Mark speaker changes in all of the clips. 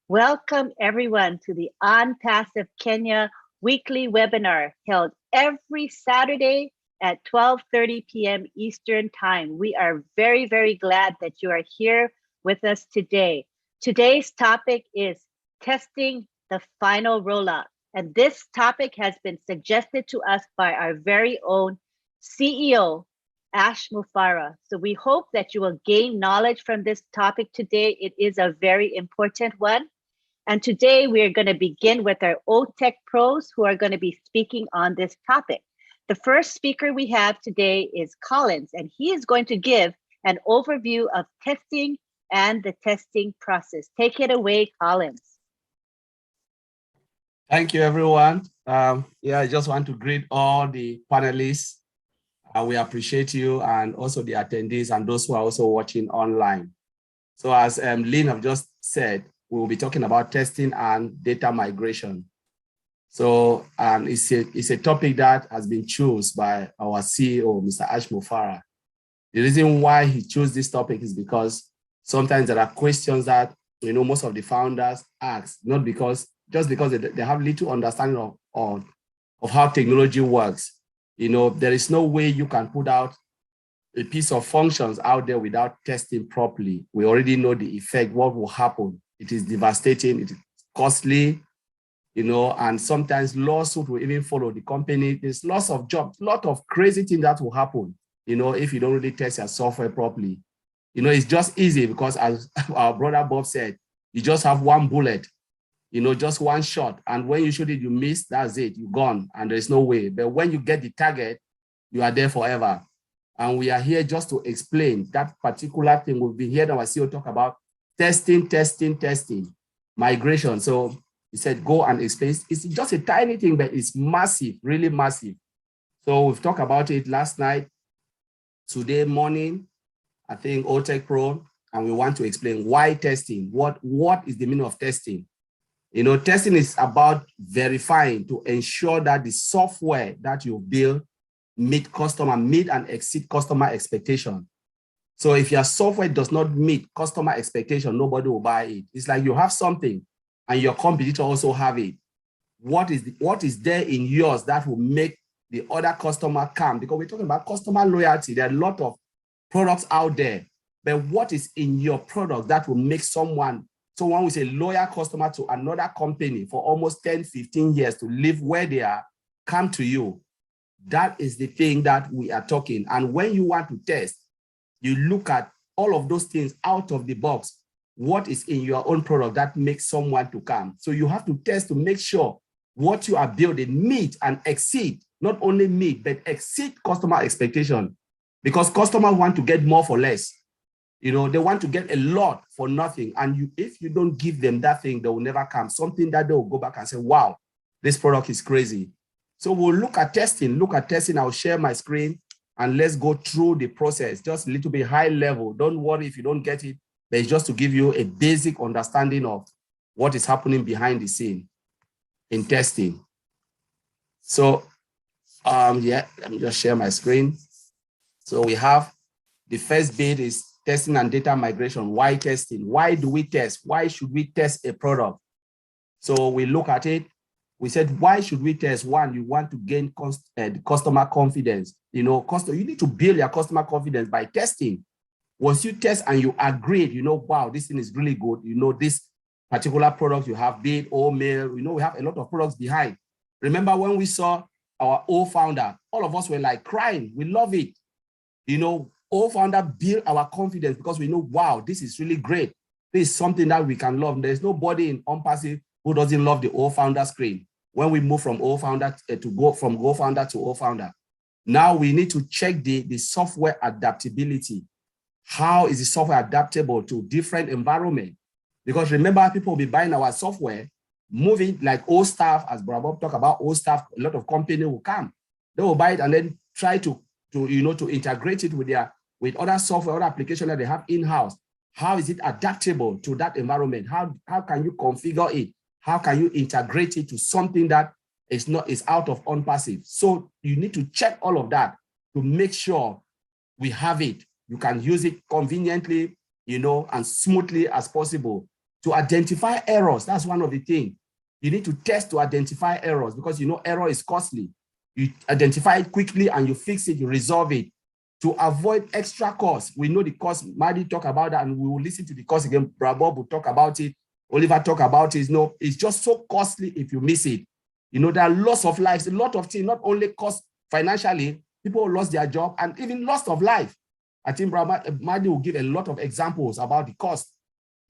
Speaker 1: Welcome everyone to the onpassive Kenya weekly webinar held every Saturday at 12:30 p.m. Eastern Time. We are very, very glad that you are here with us today. Today's topic is testing the final rollout. And this topic has been suggested to us by our very own CEO, Ash Mufara. So we hope that you will gain knowledge from this topic today. It is a very important one. And today we are going to begin with our OTech pros who are going to be speaking on this topic. The first speaker we have today is Collins, and he is going to give an overview of testing and the testing process. Take it away, Collins.
Speaker 2: Thank you, everyone. I just want to greet all the panelists. We appreciate you, and also the attendees and those who are also watching online. So as Lynn have just said, we will be talking about testing and data migration. So it's a topic that has been chosen by our CEO, Mr. Ash Mufara. The reason why he chose this topic is because sometimes there are questions that most of the founders ask, not because just because they have little understanding of how technology works. There is no way you can put out a piece of functions out there without testing properly. We already know the effect, what will happen. It is devastating, it is costly, and sometimes lawsuit will even follow the company. There's lots of jobs, lot of crazy things that will happen, if you don't really test your software properly. It's just easy because as our brother Bob said, you just have one bullet, just one shot. And when you shoot it, you miss, that's it, you're gone, and there's no way. But when you get the target, you are there forever. And we are here just to explain that particular thing. We've been hearing our CEO talk about testing, migration. So he said, go and explain. It's just a tiny thing, but it's massive, really massive. So we've talked about it last night, today morning, I think OTech Pro, and we want to explain why testing, what is the meaning of testing? Testing is about verifying to ensure that the software that you build meet and exceed customer expectation. So if your software does not meet customer expectation, nobody will buy it. It's like you have something and your competitor also have it. What is there in yours that will make the other customer come? Because we're talking about customer loyalty. There are a lot of products out there, but what is in your product that will make someone who is a loyal customer to another company for almost 10, 15 years to live where they are, come to you? That is the thing that we are talking. And when you want to test, you look at all of those things out of the box. What is in your own product that makes someone to come? So you have to test to make sure what you are building meet and exceed, not only meet, but exceed customer expectation. Because customers want to get more for less. They want to get a lot for nothing. And if you don't give them that thing, they will never come. Something that they will go back and say, wow, this product is crazy. So we'll look at testing. I'll share my screen and let's go through the process, just a little bit high level. Don't worry if you don't get it, but it's just to give you a basic understanding of what is happening behind the scene in testing. So let me just share my screen. So we have the first bit is testing and data migration. Why testing? Why do we test? Why should we test a product? So we look at it. We said, why should we test? One, you want to gain customer confidence. You need to build your customer confidence by testing. Once you test and you agree, wow, this thing is really good. This particular product you have, be it or mail, we have a lot of products behind. Remember when we saw our old founder, all of us were like crying. We love it. Old founder build our confidence because we know, wow, this is really great. This is something that we can love. There's nobody in onpassive who doesn't love the old founder screen. When we move from old founder to go from go founder to old founder, now we need to check the software adaptability. How is the software adaptable to different environment? Because remember, people will be buying our software, moving like old staff, as Bob talked about old staff, a lot of companies will come. They will buy it and then try to integrate it with other software, other applications that they have in-house. How is it adaptable to that environment? How can you configure it? How can you integrate it to something that is out of onpassive? So you need to check all of that to make sure we have it. You can use it conveniently, and smoothly as possible to identify errors. That's one of the things. You need to test to identify errors because you know error is costly. You identify it quickly and you fix it, you resolve it. To avoid extra costs, we know the cost. Maddie talk about that, and we will listen to the cost again. Bob will talk about it. Oliver talk about it. No, it's just so costly if you miss it. You know, there are loss of lives, a lot of things, not only cost financially, people lost their job and even loss of life. I think Maddie will give a lot of examples about the cost.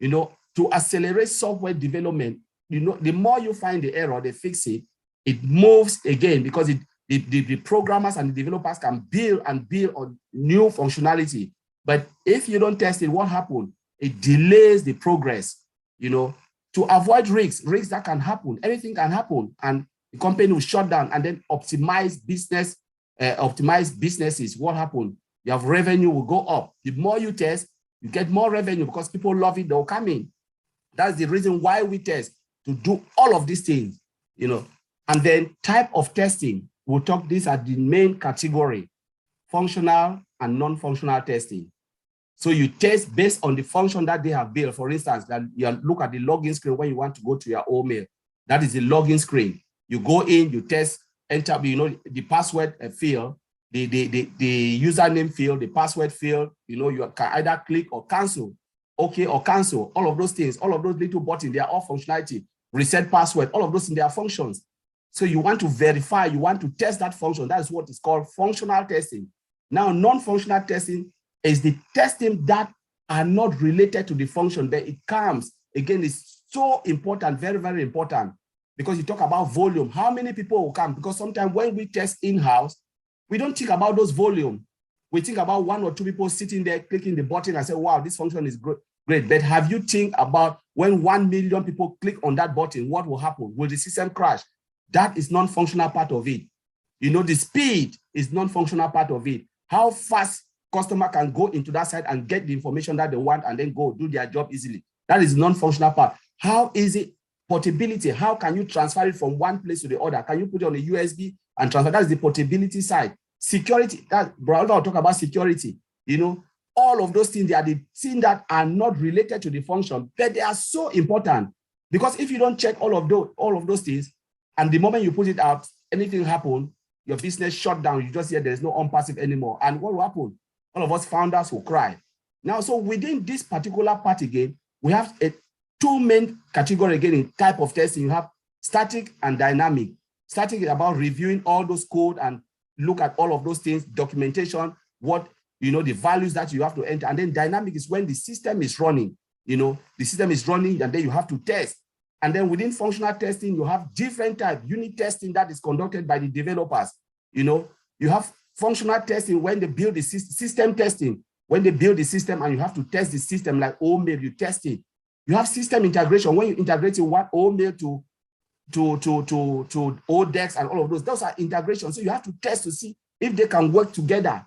Speaker 2: You know, to accelerate software development, you know, the more you find the error, they fix it, it moves again because the programmers and the developers can build on new functionality. But if you don't test it, what happens? It delays the progress, you know. To avoid risks that can happen, anything can happen, and the company will shut down and then optimize businesses. What happens? You have revenue will go up. The more you test, you get more revenue because people love it, they'll come in. That's the reason why we test, to do all of these things, you know. And then type of testing, we'll talk, these are the main category: functional and non-functional testing. So you test based on the function that they have built. For instance, that you look at the login screen when you want to go to your email. That is the login screen. You go in, you test, enter, you know, the password field, the username field, the password field. You know, you can either click or cancel, okay or cancel. All of those things, all of those little buttons, they are all functionality. Reset password, all of those in their functions. So you want to verify, you want to test that function. That is what is called functional testing. Now, non-functional testing is the testing that are not related to the function, but it comes, again, it's so important, very, very important, because you talk about volume. How many people will come? Because sometimes when we test in-house, we don't think about those volume. We think about 1 or 2 people sitting there, clicking the button and say, wow, this function is great. But have you think about when 1 million people click on that button, what will happen? Will the system crash? That is non-functional part of it. You know, the speed is non-functional part of it. How fast customer can go into that site and get the information that they want and then go do their job easily. That is non-functional part. How easy portability? How can you transfer it from one place to the other? Can you put it on a USB and transfer? That is the portability side. Security, that brother will talk about security. You know, all of those things, they are the things that are not related to the function, but they are so important because if you don't check all of those things, and the moment you put it out, anything happen, your business shut down. You just hear there's no onpassive anymore. And what will happen? All of us founders will cry. Now, so within this particular part again, we have two main categories again in type of testing. You have static and dynamic. Static is about reviewing all those code and look at all of those things, documentation, what, you know, the values that you have to enter. And then dynamic is when the system is running, you know, the system is running and then you have to test. And then within functional testing, you have different types. Unit testing that is conducted by the developers. You know, you have functional testing when they build the system testing, when they build the system and you have to test the system like OMail, you test it. You have system integration when you integrate one OMail to ODEX and all of those are integrations. So you have to test to see if they can work together.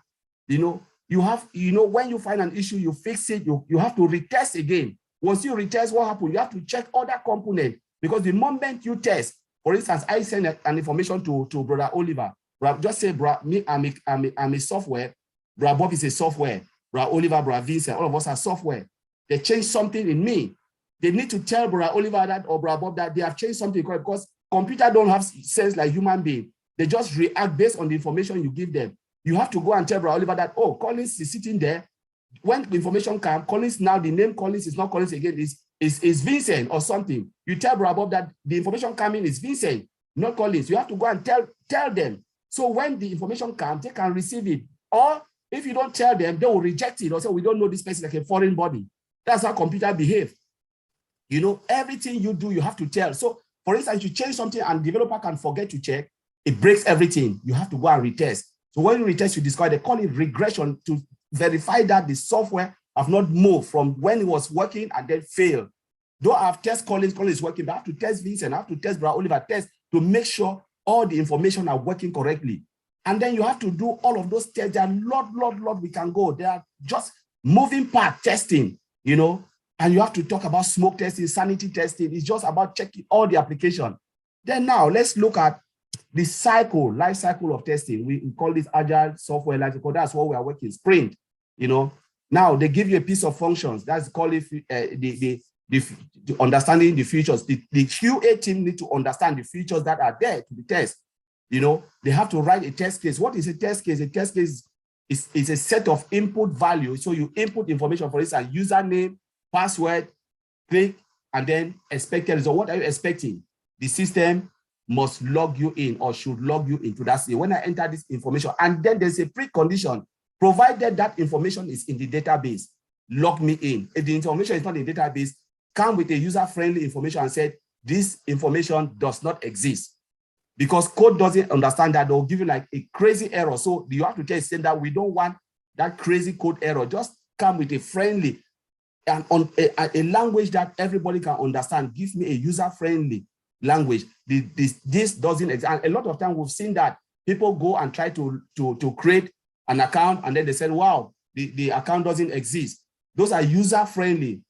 Speaker 2: You know, you have, you know, when you find an issue, you fix it, you have to retest again. Once you retest, what happens? You have to check other components because the moment you test, for instance, I send an information to Brother Oliver. Just say, bro, me, I'm a software. Bro, Bob is a software. Bro, Oliver, bro, Vincent, all of us are software. They change something in me. They need to tell bro Oliver that or bro Bob that they have changed something because computer don't have sense like human being. They just react based on the information you give them. You have to go and tell bro Oliver that, oh, Collins is sitting there. When the information comes, Collins, now the name Collins is not Collins again, is Vincent or something. You tell bro Bob that the information coming is Vincent, not Collins. You have to go and tell them. So when the information comes, they can receive it. Or if you don't tell them, they will reject it or say, we don't know this person like a foreign body. That's how computer behave. You know, everything you do, you have to tell. So for instance, you change something and developer can forget to check, it breaks everything. You have to go and retest. So when you retest, you discover, they call it regression to verify that the software have not moved from when it was working and then failed. Though I have test Collins is working, but I have to test Vincent, I have to test Brother Oliver, test to make sure all the information are working correctly. And then you have to do all of those tests. There are lot we can go. They are just moving part testing, you know, and you have to talk about smoke testing, sanity testing. It's just about checking all the application. Then now let's look at the life cycle of testing. We call this agile software life cycle. That's what we are working, sprint, you know. Now they give you a piece of functions. That's called it the understanding the features. The QA team need to understand the features that are there to be tested. You know, they have to write a test case. What is a test case? A test case is a set of input value. So you input information, for instance, username, password, click, and then expected result. What are you expecting? The system must log you in or should log you into that. When I enter this information, and then there's a precondition, provided that information is in the database, log me in. If the information is not in the database, come with a user-friendly information and say, this information does not exist. Because code doesn't understand that, they'll give you like a crazy error. So you have to tell them that we don't want that crazy code error. Just come with a friendly and on a language that everybody can understand. Give me a user-friendly language. This doesn't exist. And a lot of times we've seen that people go and try to create an account, and then they said, wow, the account doesn't exist. Those are user-friendly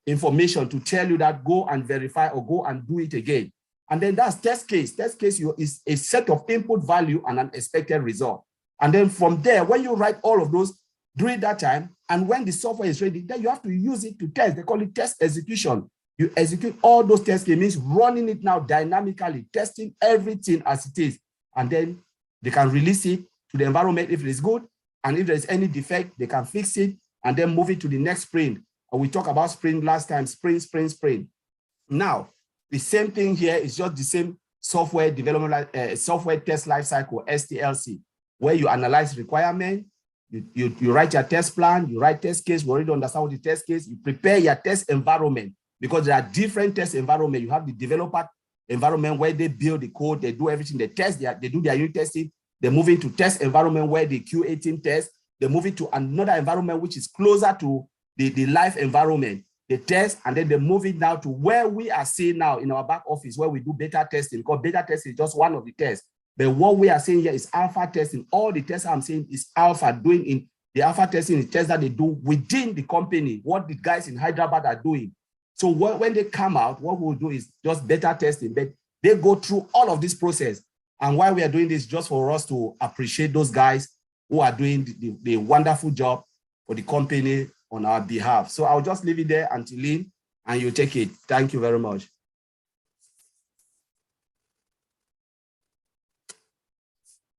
Speaker 2: information to tell you that go and verify or go and do it again. And then that's test case. Test case is a set of input value and an expected result. And then from there, when you write all of those during that time, and when the software is ready, then you have to use it to test. They call it test execution. You execute all those test cases, means running it now dynamically, testing everything as it is. And then they can release it to the environment if it is good. And if there's any defect, they can fix it and then move it to the next sprint. And we talked about sprint last time, sprint. Now, the same thing here is just the same software development, software test lifecycle, STLC, where you analyze requirement, you write your test plan, you write test case, we already understand what the test case, you prepare your test environment, because there are different test environment. You have the developer environment where they build the code, they do everything, they test, they do their unit testing, they move into test environment where the QA team tests, they move it to another environment which is closer to the live environment. They test, and then they move it now to where we are seeing now in our back office, where we do beta testing, because beta testing is just one of the tests. But what we are saying here is alpha testing. All the tests I'm saying is alpha, doing in the alpha testing is tests that they do within the company, what the guys in Hyderabad are doing. So when they come out, what we'll do is just beta testing, but they go through all of this process. And why we are doing this, just for us to appreciate those guys who are doing the wonderful job for the company on our behalf. So I'll just leave it there until Lynn, and you take it. Thank you very much.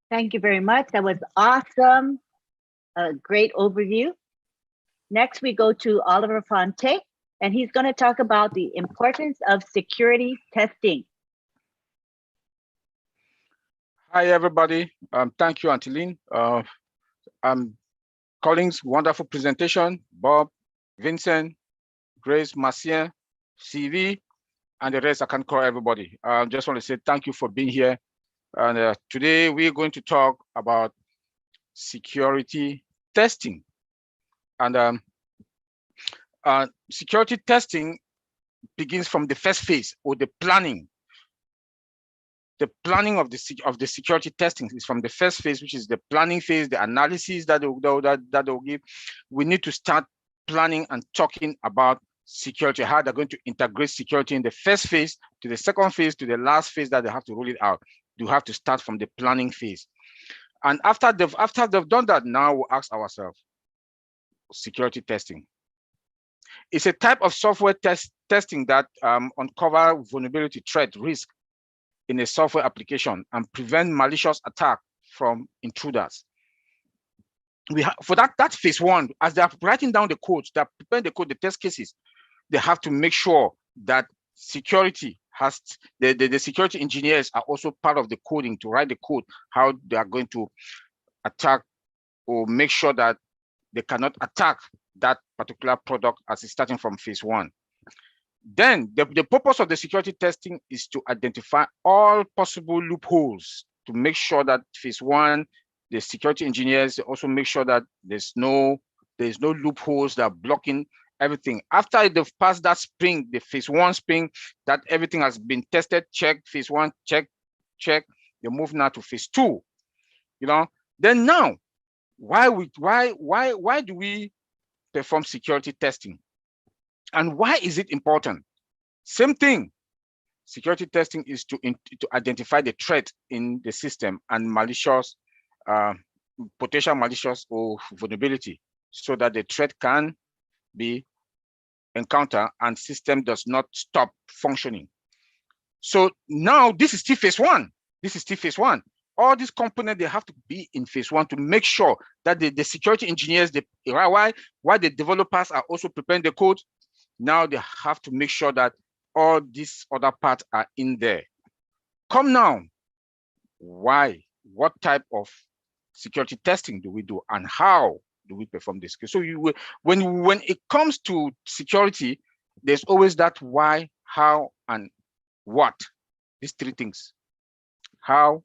Speaker 1: Thank you very much. That was awesome. A great overview. Next, we go to Oliver Fonte, and he's going to talk about the importance of security testing.
Speaker 3: Hi, everybody. Thank you, Anteline. Collins' wonderful presentation, Bob, Vincent, Grace, Marcien, CV, and the rest. I can't call everybody. I just want to say thank you for being here. And today we're going to talk about security testing. And security testing begins from the first phase, or the planning. The planning of the security testing is from the first phase, which is the planning phase, the analysis that they'll give. We need to start planning and talking about security, how they're going to integrate security in the first phase to the second phase to the last phase that they have to roll it out. You have to start from the planning phase. And after they've done that, now we'll ask ourselves, security testing. It's a type of software testing that uncover vulnerability, threat, risk in a software application and prevent malicious attack from intruders. For that phase one, as they're writing down the code, they're preparing the code, the test cases, they have to make sure that security has, the security engineers are also part of the coding to write the code, how they are going to attack or make sure that they cannot attack that particular product as it's starting from phase one. Then the purpose of the security testing is to identify all possible loopholes to make sure that phase one, the security engineers also make sure that there's no loopholes that are blocking everything. After they've passed that sprint, the phase one sprint, that everything has been tested, check, phase one, check, they move now to phase two. Then now, why do we perform security testing? And why is it important? Same thing. Security testing is to identify the threat in the system and malicious, potential malicious or vulnerability, so that the threat can be encounter and system does not stop functioning. So now this is still phase one. This is still phase one. All these components, they have to be in phase one to make sure that the security engineers, why the developers are also preparing the code. Now they have to make sure that all these other parts are in there. Come now, why? What type of security testing do we do, and how do we perform this? So when it comes to security, there's always that why, how, and what. These three things: how,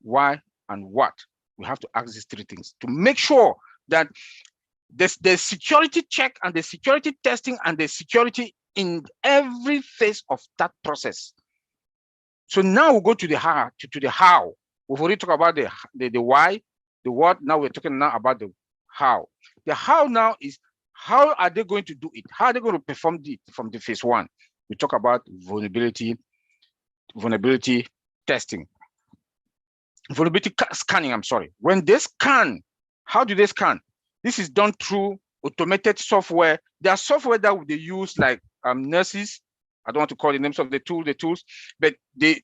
Speaker 3: why, and what. We have to ask these three things to make sure that the security check and the security testing and the security in every phase of that process. So now we'll go to the how. We've already talked about the why, the what. Now we're talking now about the how. The how now is how are they going to do it? How are they going to perform it from the phase one? We talk about vulnerability testing. Vulnerability scanning, I'm sorry. When they scan, how do they scan? This is done through automated software. There are software that they use like nurses. I don't want to call the names of the tools, but they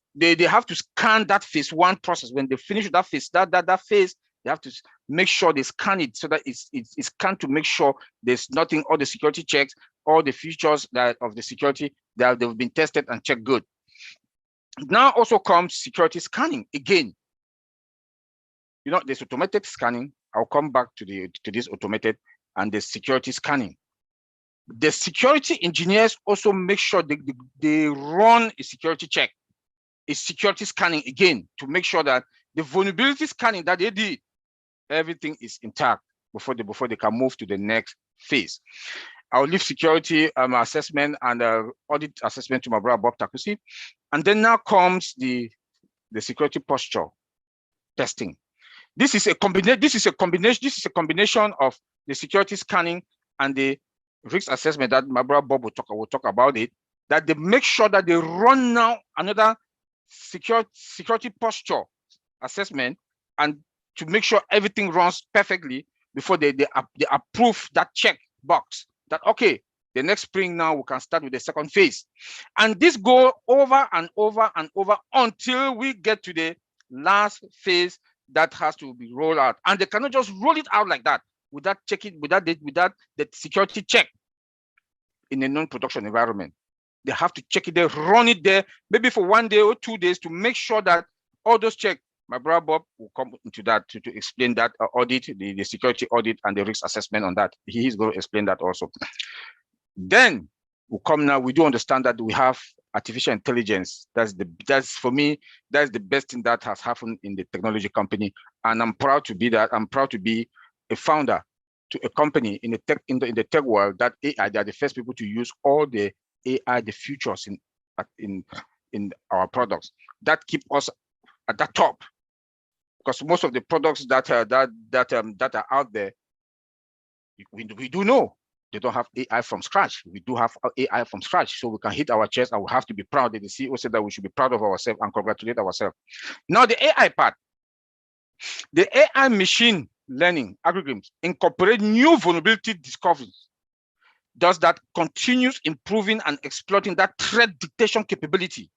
Speaker 3: have to scan that phase one process. When they finish that phase, that phase, they have to make sure they scan it so that it's scanned to make sure there's nothing, all the security checks, all the features that of the security that they've been tested and checked good. Now also comes security scanning again. You know, there's automated scanning. I'll come back to this automated and the security scanning. The security engineers also make sure they run a security check, a security scanning again, to make sure that the vulnerability scanning that they did, everything is intact before they can move to the next phase. I'll leave security assessment and audit assessment to my brother Bob Takusi. And then now comes the security posture testing. This is a combination of the security scanning and the risk assessment that my brother Bob will talk about it, that they make sure that they run now another security posture assessment, and to make sure everything runs perfectly before they approve that check box that, okay, the next spring now we can start with the second phase. And this go over and over and over until we get to the last phase that has to be rolled out. And they cannot just roll it out like that without checking, without the security check in a non-production environment. They have to check it there, run it there, maybe for 1 day or 2 days, to make sure that all those checks. My brother Bob will come into that to explain that audit, the security audit and the risk assessment on that. He's going to explain that also. Then we come now, we do understand that we have artificial intelligence. That's for me, that's the best thing that has happened in the technology company. And I'm proud to be that. I'm proud to be a founder to a company in the tech world that AI, they are the first people to use all the AI, the futures in our products that keep us at the top. Because most of the products that are out there, we do know they don't have AI from scratch. We do have AI from scratch, so we can hit our chest and we have to be proud. The CEO said that we should be proud of ourselves and congratulate ourselves. Now the AI part, the AI machine learning algorithms incorporate new vulnerability discoveries. Does that continues improving and exploiting that threat detection capability?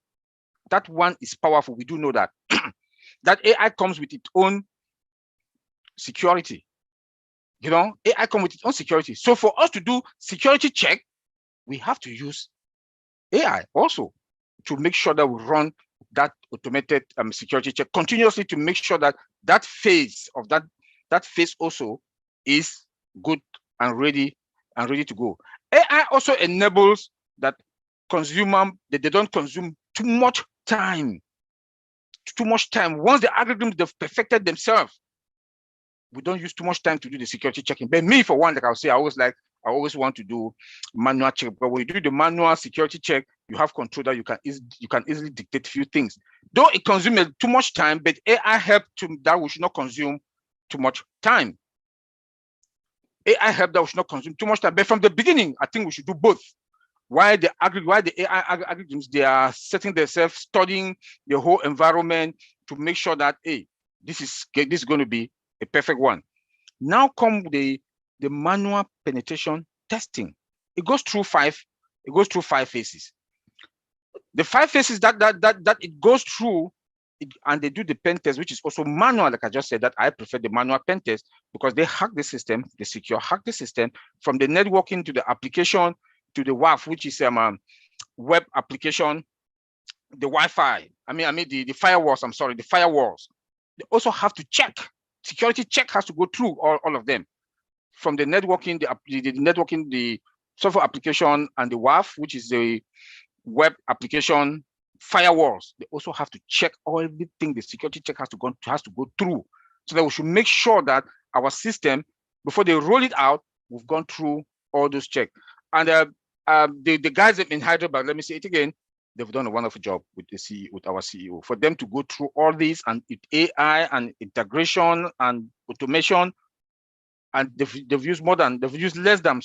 Speaker 3: That one is powerful. We do know that. That AI comes with its own security. You know, AI comes with its own security. So for us to do security check, we have to use AI also to make sure that we run that automated security check continuously to make sure that that phase of that phase also is good and ready to go. AI also enables that they don't consume too much time. Once the algorithms they've perfected themselves, we don't use too much time to do the security checking. But me, for one, like I'll say, I always want to do manual check. But when you do the manual security check, you have control that you can easily dictate a few things. Though it consumes too much time, but AI help that we should not consume too much time. AI help that we should not consume too much time. But from the beginning, I think we should do both. Why the AI algorithms, they are setting themselves, studying the whole environment to make sure that, hey, this is going to be a perfect one. Now come the manual penetration testing. it goes through five phases. The 5 phases that it goes through, and they do the pen test, which is also manual. Like I just said, that I prefer the manual pen test because they hack the system, they hack the system from the networking to the application to the WAF, which is web application, the Wi-Fi. I mean the firewalls. I'm sorry, the firewalls. They also have to check. Security check has to go through all of them, from the networking, the networking, the software application, and the WAF, which is the web application firewalls. They also have to check everything. The security check has to go through, so that we should make sure that our system, before they roll it out, we've gone through all those checks. And the guys in Hyderabad, let me say it again, they've done a wonderful job with our CEO, for them to go through all this, and AI and integration and automation. And they've used less than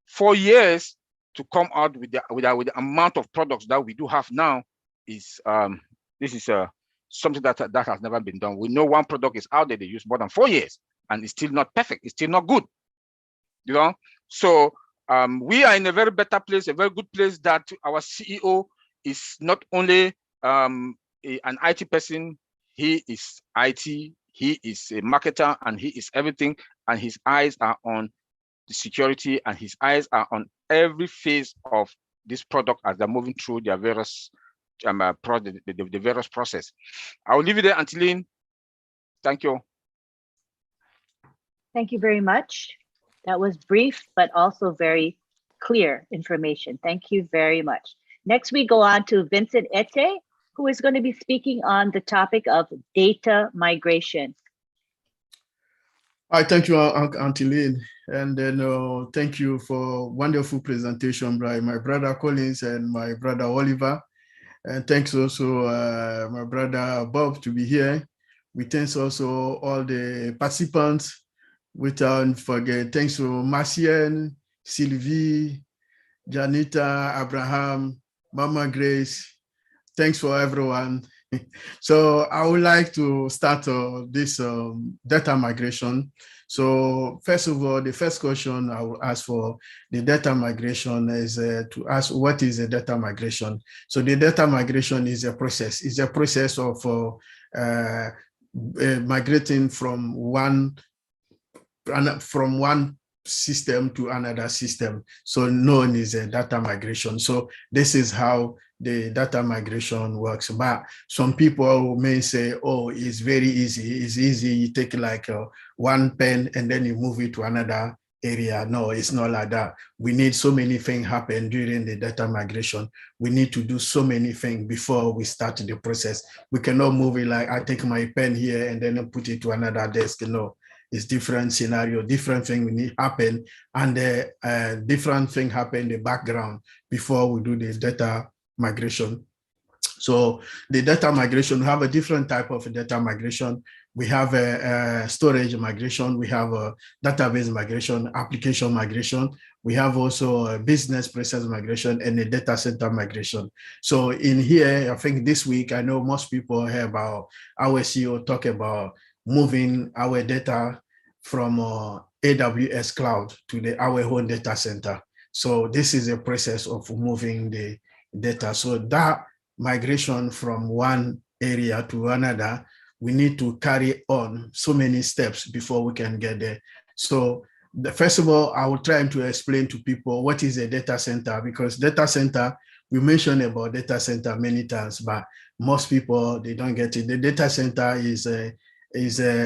Speaker 3: 4 years to come out with the amount of products that we do have now. Is this is something that has never been done. We know one product is out there, they use more than 4 years, and it's still not perfect, it's still not good, you know. So we are in a very better place, a very good place, that our CEO is not only an IT person, he is IT, he is a marketer, and he is everything, and his eyes are on the security, and his eyes are on every phase of this product as they're moving through their various the various process. I'll leave it there, Antiline. Thank you.
Speaker 1: Thank you very much. That was brief, but also very clear information. Thank you very much. Next, we go on to Vincent Ete, who is going to be speaking on the topic of data migration.
Speaker 4: Hi, thank you, Antiline. And then thank you for wonderful presentation by my brother Collins and my brother Oliver. And thanks also my brother Bob to be here. We thanks also all the participants. Without forget, thanks to Marcian, Sylvie, Janita, Abraham, Mama Grace. Thanks for everyone. So I would like to start this data migration. So first of all, the first question I will ask for the data migration is to ask, what is a data migration? So the data migration is a process. It's a process of migrating from one system to another system. So known as a data migration. So this is how the data migration works. But some people may say, oh, it's very easy. It's easy. You take like one pen and then you move it to another area. No, it's not like that. We need so many things happen during the data migration. We need to do so many things before we start the process. We cannot move it like I take my pen here and then put it to another desk. No. It's different scenario, different thing we need happen, and different thing happen in the background before we do the data migration. So the data migration, we have a different type of data migration. We have a storage migration, we have a database migration, application migration. We have also a business process migration and a data center migration. So in here, I think this week, I know most people hear about our CEO talk about moving our data from AWS cloud to our own data center. So this is a process of moving the data. So that migration from one area to another, we need to carry on so many steps before we can get there. So first of all, I will try to explain to people what is a data center, because data center, we mentioned about data center many times, but most people, they don't get it. The data center is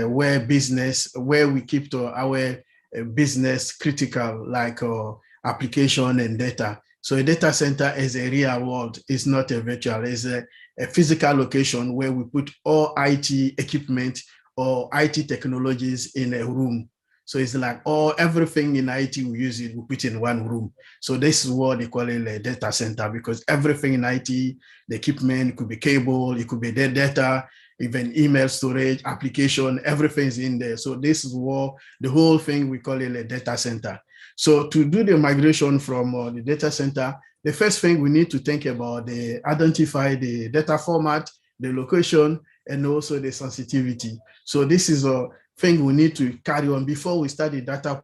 Speaker 4: where we keep our business critical, like application and data. So a data center is a real world. It's not a virtual. It's a physical location where we put all IT equipment or IT technologies in a room. So it's like everything in IT we use it, we put in one room. So this is what they call it a data center, because everything in IT, the equipment, it could be cable, it could be the data, even email storage, application, everything's in there. So this is what the whole thing, we call it a data center. So to do the migration from the data center, the first thing we need to think about, identify the data format, the location, and also the sensitivity. So this is thing we need to carry on before we start the data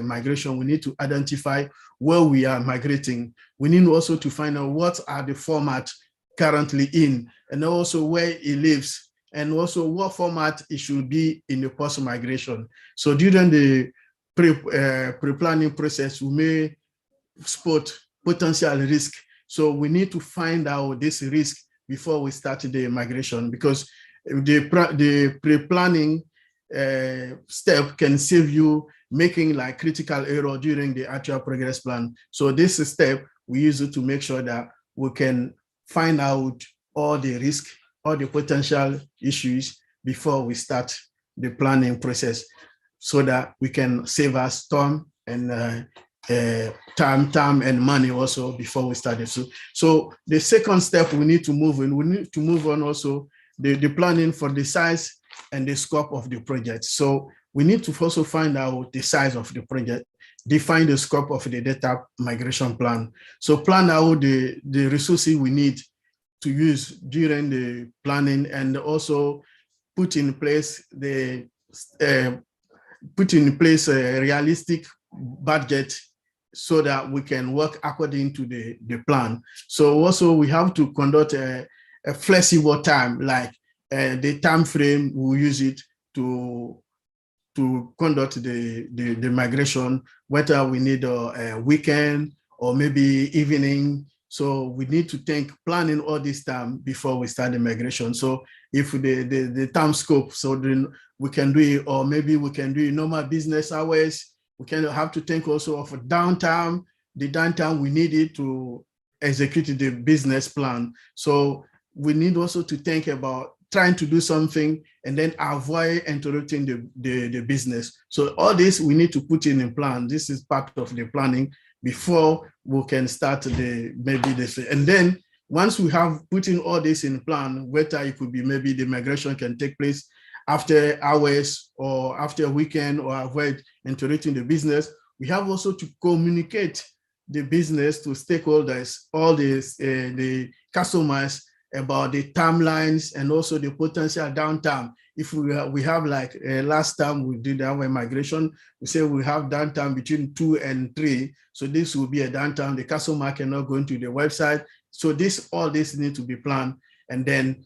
Speaker 4: migration. We need to identify where we are migrating. We need also to find out what are the format currently in, and also where it lives, and also what format it should be in the post-migration. So during the pre-planning process, we may spot potential risk. So we need to find out this risk before we start the migration, because the pre-planning step can save you making like critical error during the actual progress plan. So this step, we use it to make sure that we can find out all the risk, all the potential issues before we start the planning process, so that we can save us time and time and money also before we start it. So the second step we need to move in, we need to move on also the planning for the size and the scope of the project. So we need to also find out the size of the project, define the scope of the data migration plan. So plan out the resources we need to use during the planning, and also put in place a realistic budget so that we can work according to the plan. So also we have to conduct a flexible time, like the time frame we use it to conduct the migration, whether we need a weekend or maybe evening. So we need to think planning all this time before we start the migration. So if the time scope, so then we can do it, or maybe we can do it normal business hours. We can have to think also of a downtime, the downtime we needed to execute the business plan. So we need also to think about trying to do something and then avoid interrupting the business. So all this we need to put in a plan. This is part of the planning before we can start maybe this. And then once we have put in all this in plan, whether it could be maybe the migration can take place after hours or after a weekend, or avoid interrupting the business, we have also to communicate the business to stakeholders, all the customers, about the timelines and also the potential downtime. If we have like last time we did our migration, we say we have downtime between 2 and 3. So this will be a downtime. The customer cannot go into the website. So all this need to be planned, and then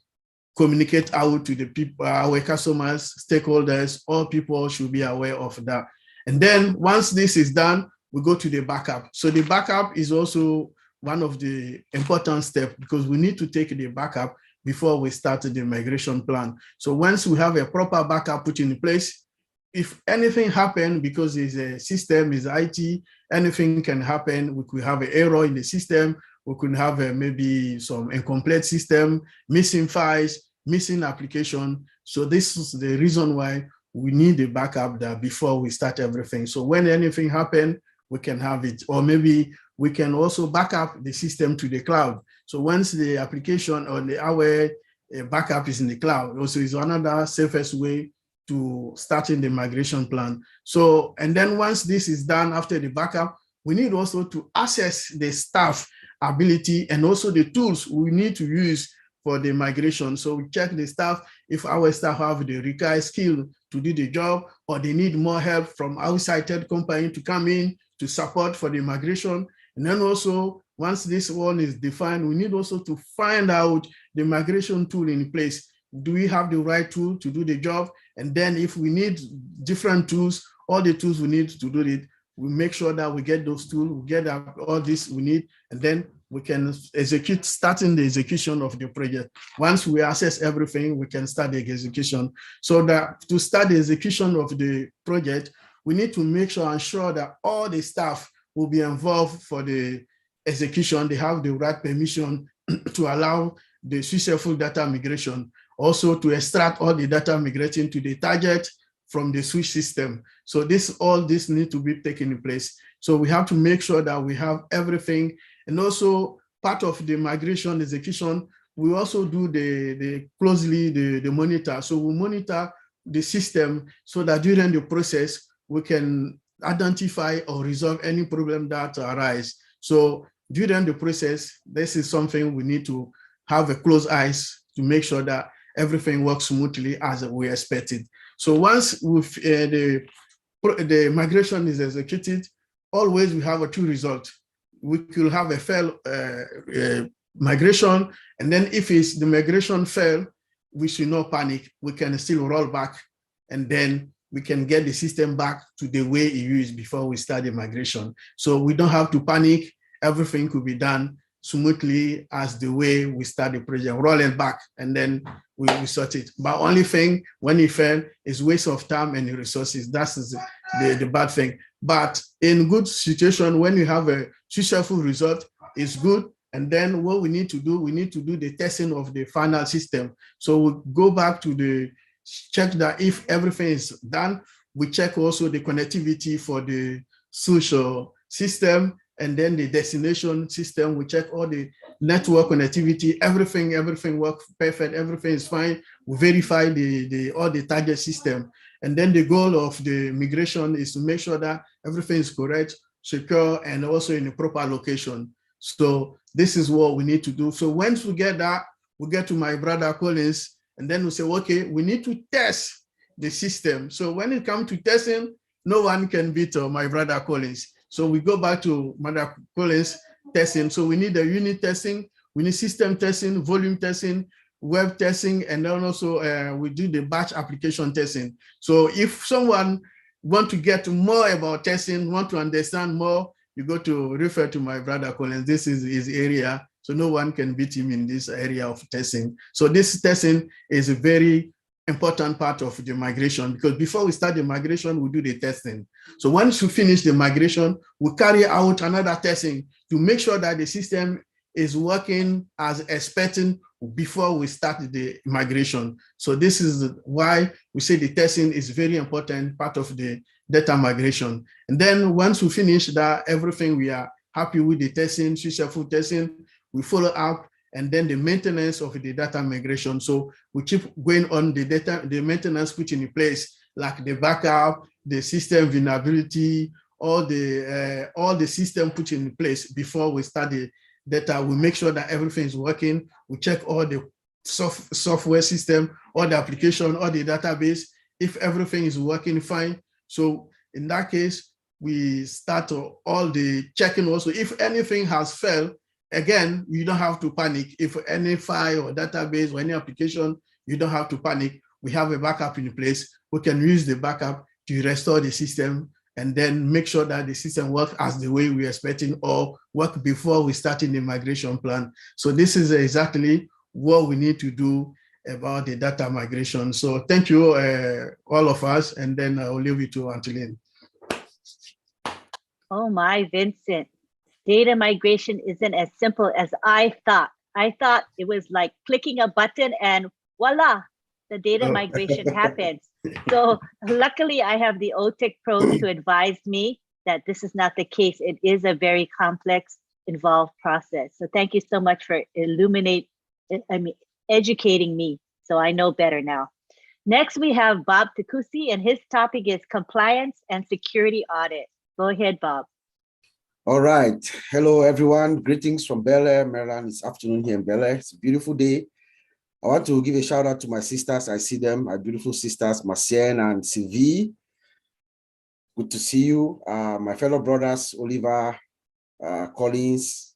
Speaker 4: communicate out to the people, our customers, stakeholders. All people should be aware of that. And then once this is done, we go to the backup. So the backup is also one of the important steps, because we need to take the backup before we start the migration plan. So once we have a proper backup put in place, if anything happens, because it's a system, is IT, anything can happen. We could have an error in the system. We could have maybe some incomplete system, missing files, missing application. So this is the reason why we need a backup that before we start everything. So when anything happens, we can have it. Or maybe we can also back up the system to the cloud. So once the application or our backup is in the cloud, also is another safest way to starting the migration plan. So, and then once this is done after the backup, we need also to assess the staff ability and also the tools we need to use for the migration. So we check the staff, if our staff have the required skill to do the job, or they need more help from outside third company to come in to support for the migration. And then also, once this one is defined, we need also to find out the migration tool in place. Do we have the right tool to do the job? And then if we need different tools, all the tools we need to do it, we make sure that we get those tools, we get all this we need, and then we can starting the execution of the project. Once we assess everything, we can start the execution. So that to start the execution of the project, we need to make sure and ensure that all the staff will be involved for the execution. They have the right permission to allow the successful data migration. Also to extract all the data migrating to the target from the switch system. So all this need to be taken in place. So we have to make sure that we have everything. And also part of the migration execution, we also do the monitor. So we monitor the system so that during the process, we can identify or resolve any problem that arise. So during the process, this is something we need to have a close eyes to make sure that everything works smoothly as we expected. So once the migration is executed, always we have a two result. We could have a failed migration, and then if the migration fail, we should not panic. We can still roll back, and then we can get the system back to the way it used before we start the migration. So we don't have to panic. Everything could be done smoothly as the way we start the project, roll it back, and then we sort it. But only thing when it fail is waste of time and resources. That's the bad thing. But in good situation, when you have a successful result, it's good. And then what we need to do the testing of the final system. So we go back to check that if everything is done, we check also the connectivity for the social system, and then the destination system. We check all the network connectivity, everything works perfect, everything is fine. We verify all the target system. And then the goal of the migration is to make sure that everything is correct, secure, and also in the proper location. So this is what we need to do. So once we get that, we get to my brother Collins, and then we say, okay, we need to test the system. So when it comes to testing, no one can beat my brother Collins. So we go back to Brother Collins testing. So we need the unit testing, we need system testing, volume testing, web testing, and then also we do the batch application testing. So if someone want to get more about testing, want to understand more, you go to refer to my brother Collins. This is his area. So no one can beat him in this area of testing. So this testing is a very important part of the migration, because before we start the migration, we do the testing. So once we finish the migration, we carry out another testing to make sure that the system is working as expected before we start the migration. So this is why we say the testing is very important part of the data migration. And then once we finish that, everything, we are happy with the testing, successful testing, we follow up, and then the maintenance of the data migration. So we keep going on the maintenance put in place, like the backup, the system vulnerability, all the system put in place before we start the data. We make sure that everything is working. We check all the software system, all the application, all the database, if everything is working fine. So in that case, we start all the checking also. If anything has failed, again, you don't have to panic. If any file or database or any application, you don't have to panic. We have a backup in place. We can use the backup to restore the system and then make sure that the system works as the way we're expecting, or work before we start in the migration plan. So this is exactly what we need to do about the data migration. So thank you, all of us, and then I'll leave it to Angeline.
Speaker 1: Oh my, Vincent. Data migration isn't as simple as I thought. I thought it was like clicking a button and voila, the data migration happens. So luckily I have the OTEC pros to advise me that this is not the case. It is a very complex, involved process. So thank you so much for educating me, so I know better now. Next, we have Bob Takusi, and his topic is compliance and security audit. Go ahead, Bob.
Speaker 5: All right. Hello, everyone. Greetings from Bel Air, Maryland. It's afternoon here in Bel Air. It's a beautiful day. I want to give a shout out to my sisters. I see them, my beautiful sisters, Marcienne and Sylvie. Good to see you. My fellow brothers, Oliver, Collins,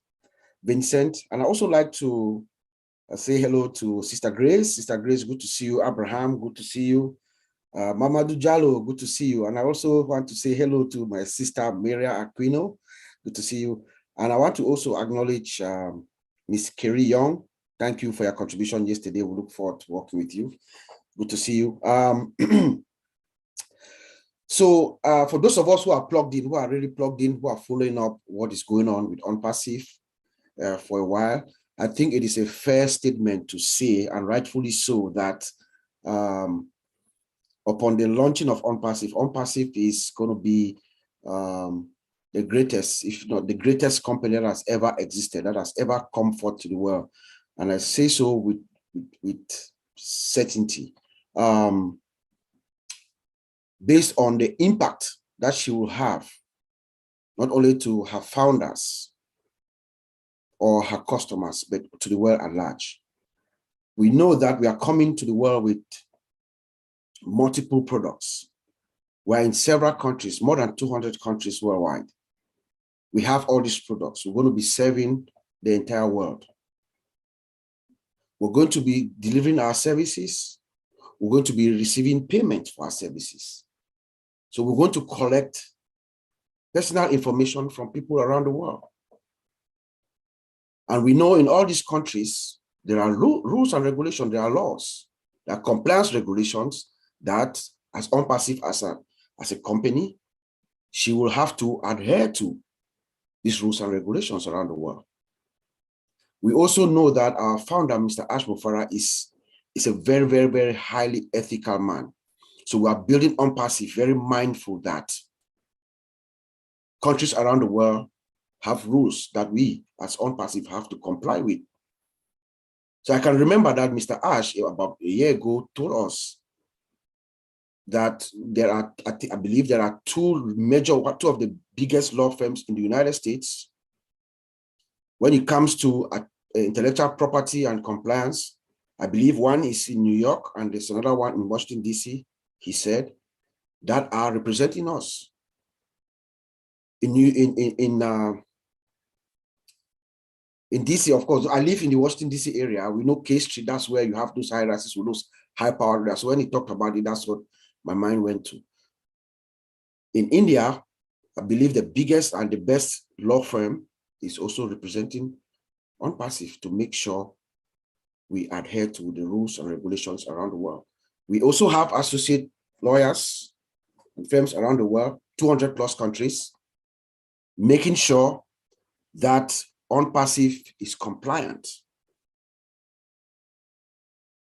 Speaker 5: Vincent. And I also like to say hello to Sister Grace. Sister Grace, good to see you. Abraham, good to see you. Mamadou Jallo, good to see you. And I also want to say hello to my sister, Maria Aquino. Good to see you. And I want to also acknowledge Miss Kerry Young. Thank you for your contribution yesterday. We look forward to working with you. Good to see you. So for those of us who are plugged in, who are really plugged in, who are following up what is going on with onpassive for a while, I think it is a fair statement to say, and rightfully so, that upon the launching of onpassive is going to be the greatest, if not the greatest company that has ever existed, that has ever come forth to the world. And I say so with certainty, based on the impact that she will have, not only to her founders or her customers, but to the world at large. We know that we are coming to the world with multiple products. We're in several countries, more than 200 countries worldwide. We have all these products. We're going to be serving the entire world. We're going to be delivering our services. We're going to be receiving payment for our services. So we're going to collect personal information from people around the world. And we know in all these countries, there are rules and regulations, there are laws, there are compliance regulations that as onpassive as a company, she will have to adhere to these rules and regulations around the world. We also know that our founder, Mr. Ash Mufara, is a very, very, very highly ethical man. So we are building onpassive, very mindful that countries around the world have rules that we as onpassive have to comply with. So I can remember that Mr. Ash, about a year ago, told us that there are, I believe there are two of the biggest law firms in the United States. When it comes to intellectual property and compliance, I believe one is in New York and there's another one in Washington, D.C., he said, that are representing us. In DC, of course, I live in the Washington, D.C. area. We know K Street, that's where you have those high rises with those high power areas. So when he talked about it, that's what my mind went to. In India, I believe the biggest and the best law firm is also representing onpassive to make sure we adhere to the rules and regulations around the world. We also have associate lawyers and firms around the world, 200 plus countries, making sure that onpassive is compliant.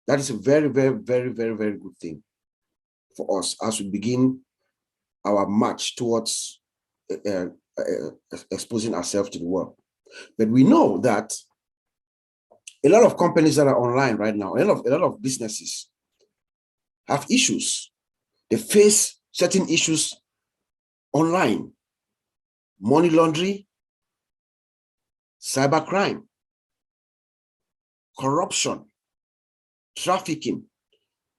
Speaker 5: That is a very, very, very, very, very good thing for us as we begin our march towards exposing ourselves to the world. But we know that a lot of companies that are online right now, a lot of businesses have issues. They face certain issues online: money laundering, cybercrime, corruption, trafficking.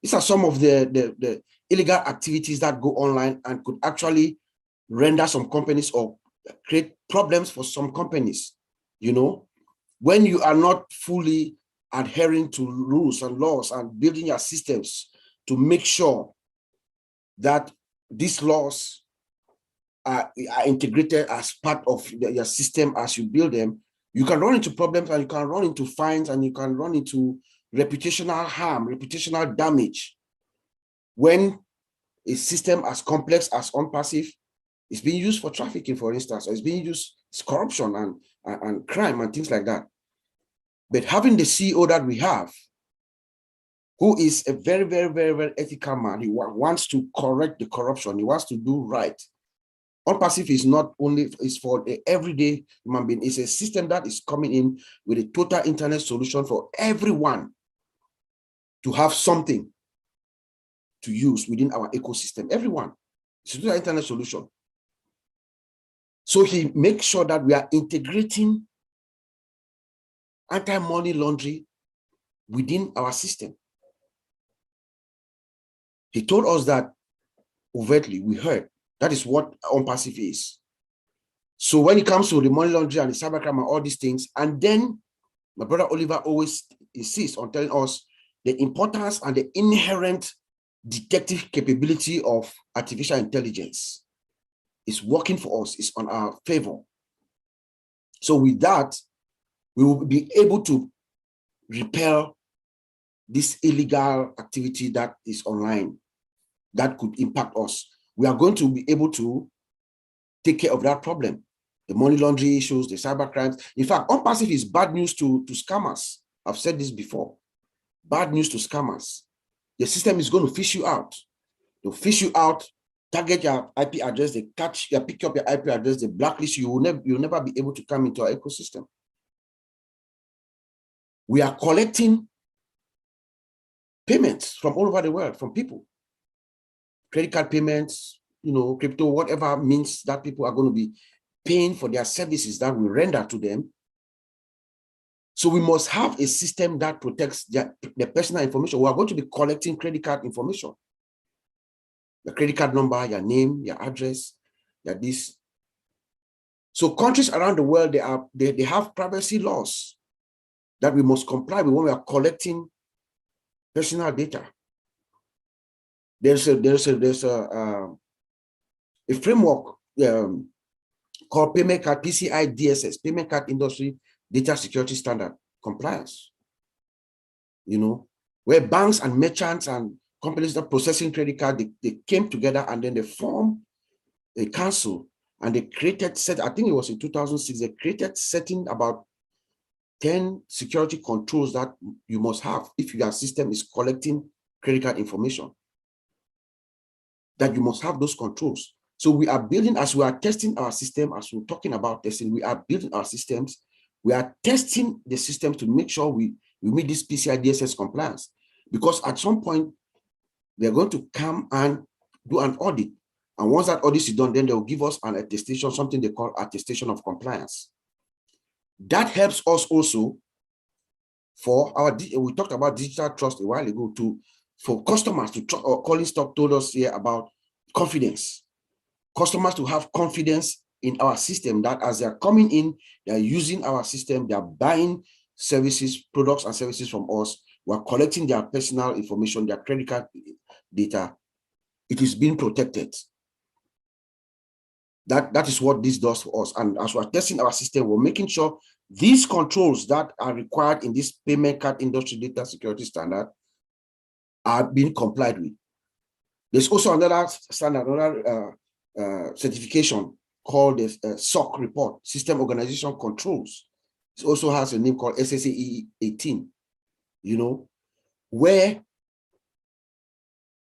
Speaker 5: These are some of the illegal activities that go online and could actually render some companies or create problems for some companies. You know, when you are not fully adhering to rules and laws and building your systems to make sure that these laws are integrated as part of your system as you build them, you can run into problems and you can run into fines and you can run into reputational harm, reputational damage. When a system as complex as onpassive is being used for trafficking, for instance, or it's being used for corruption and crime and things like that. But having the CEO that we have, who is a very, very, very, very ethical man, he wants to correct the corruption, he wants to do right. Onpassive is not only is for the everyday human being, it's a system that is coming in with a total internet solution for everyone to have something to use within our ecosystem. Everyone. It's a total internet solution. So he makes sure that we are integrating anti-money laundering within our system. He told us that overtly, we heard. That is what onpassive is. So when it comes to the money laundering and the cybercrime and all these things, and then my brother Oliver always insists on telling us the importance and the inherent detective capability of artificial intelligence is working for us, is on our favor. So with that, we will be able to repel this illegal activity that is online that could impact us. We are going to be able to take care of that problem. The money laundering issues, the cyber crimes. In fact, onpassive is bad news to scammers. I've said this before. Bad news to scammers. The system is going to fish you out. They'll fish you out, target your IP address, they pick up your IP address, they blacklist you. You'll never be able to come into our ecosystem. We are collecting payments from all over the world, from people. Credit card payments, you know, crypto, whatever means that people are going to be paying for their services that we render to them. So we must have a system that protects their personal information. We are going to be collecting credit card information. your credit card number, your name, your address, your this. So countries around the world, they have privacy laws that we must comply with when we are collecting personal data. There's a framework called Payment Card PCI DSS, Payment Card Industry Data Security Standard Compliance. You know, where banks and merchants and companies that processing credit card, they came together and then they formed a council and they created I think it was in 2006, they created setting about 10 security controls that you must have if your system is collecting credit card information, that you must have those controls. So we are building, as we are testing our system, as we're talking about testing, we are building our systems. We are testing the system to make sure we meet this PCI DSS compliance, because at some point they're going to come and do an audit. And once that audit is done, then they'll give us an attestation, something they call attestation of compliance. That helps us also for our, we talked about digital trust a while ago, for customers to trust, or Colin Stock told us here about confidence. Customers to have confidence in our system, that as they're coming in, they're using our system, they're buying services, products and services from us, we're collecting their personal information, their credit card data, it is being protected. That is what this does for us. And as we're testing our system, we're making sure these controls that are required in this Payment Card Industry Data Security Standard are being complied with. There's also another standard, another certification called the SOC report, System Organization Controls. It also has a name called SSAE 18, you know, where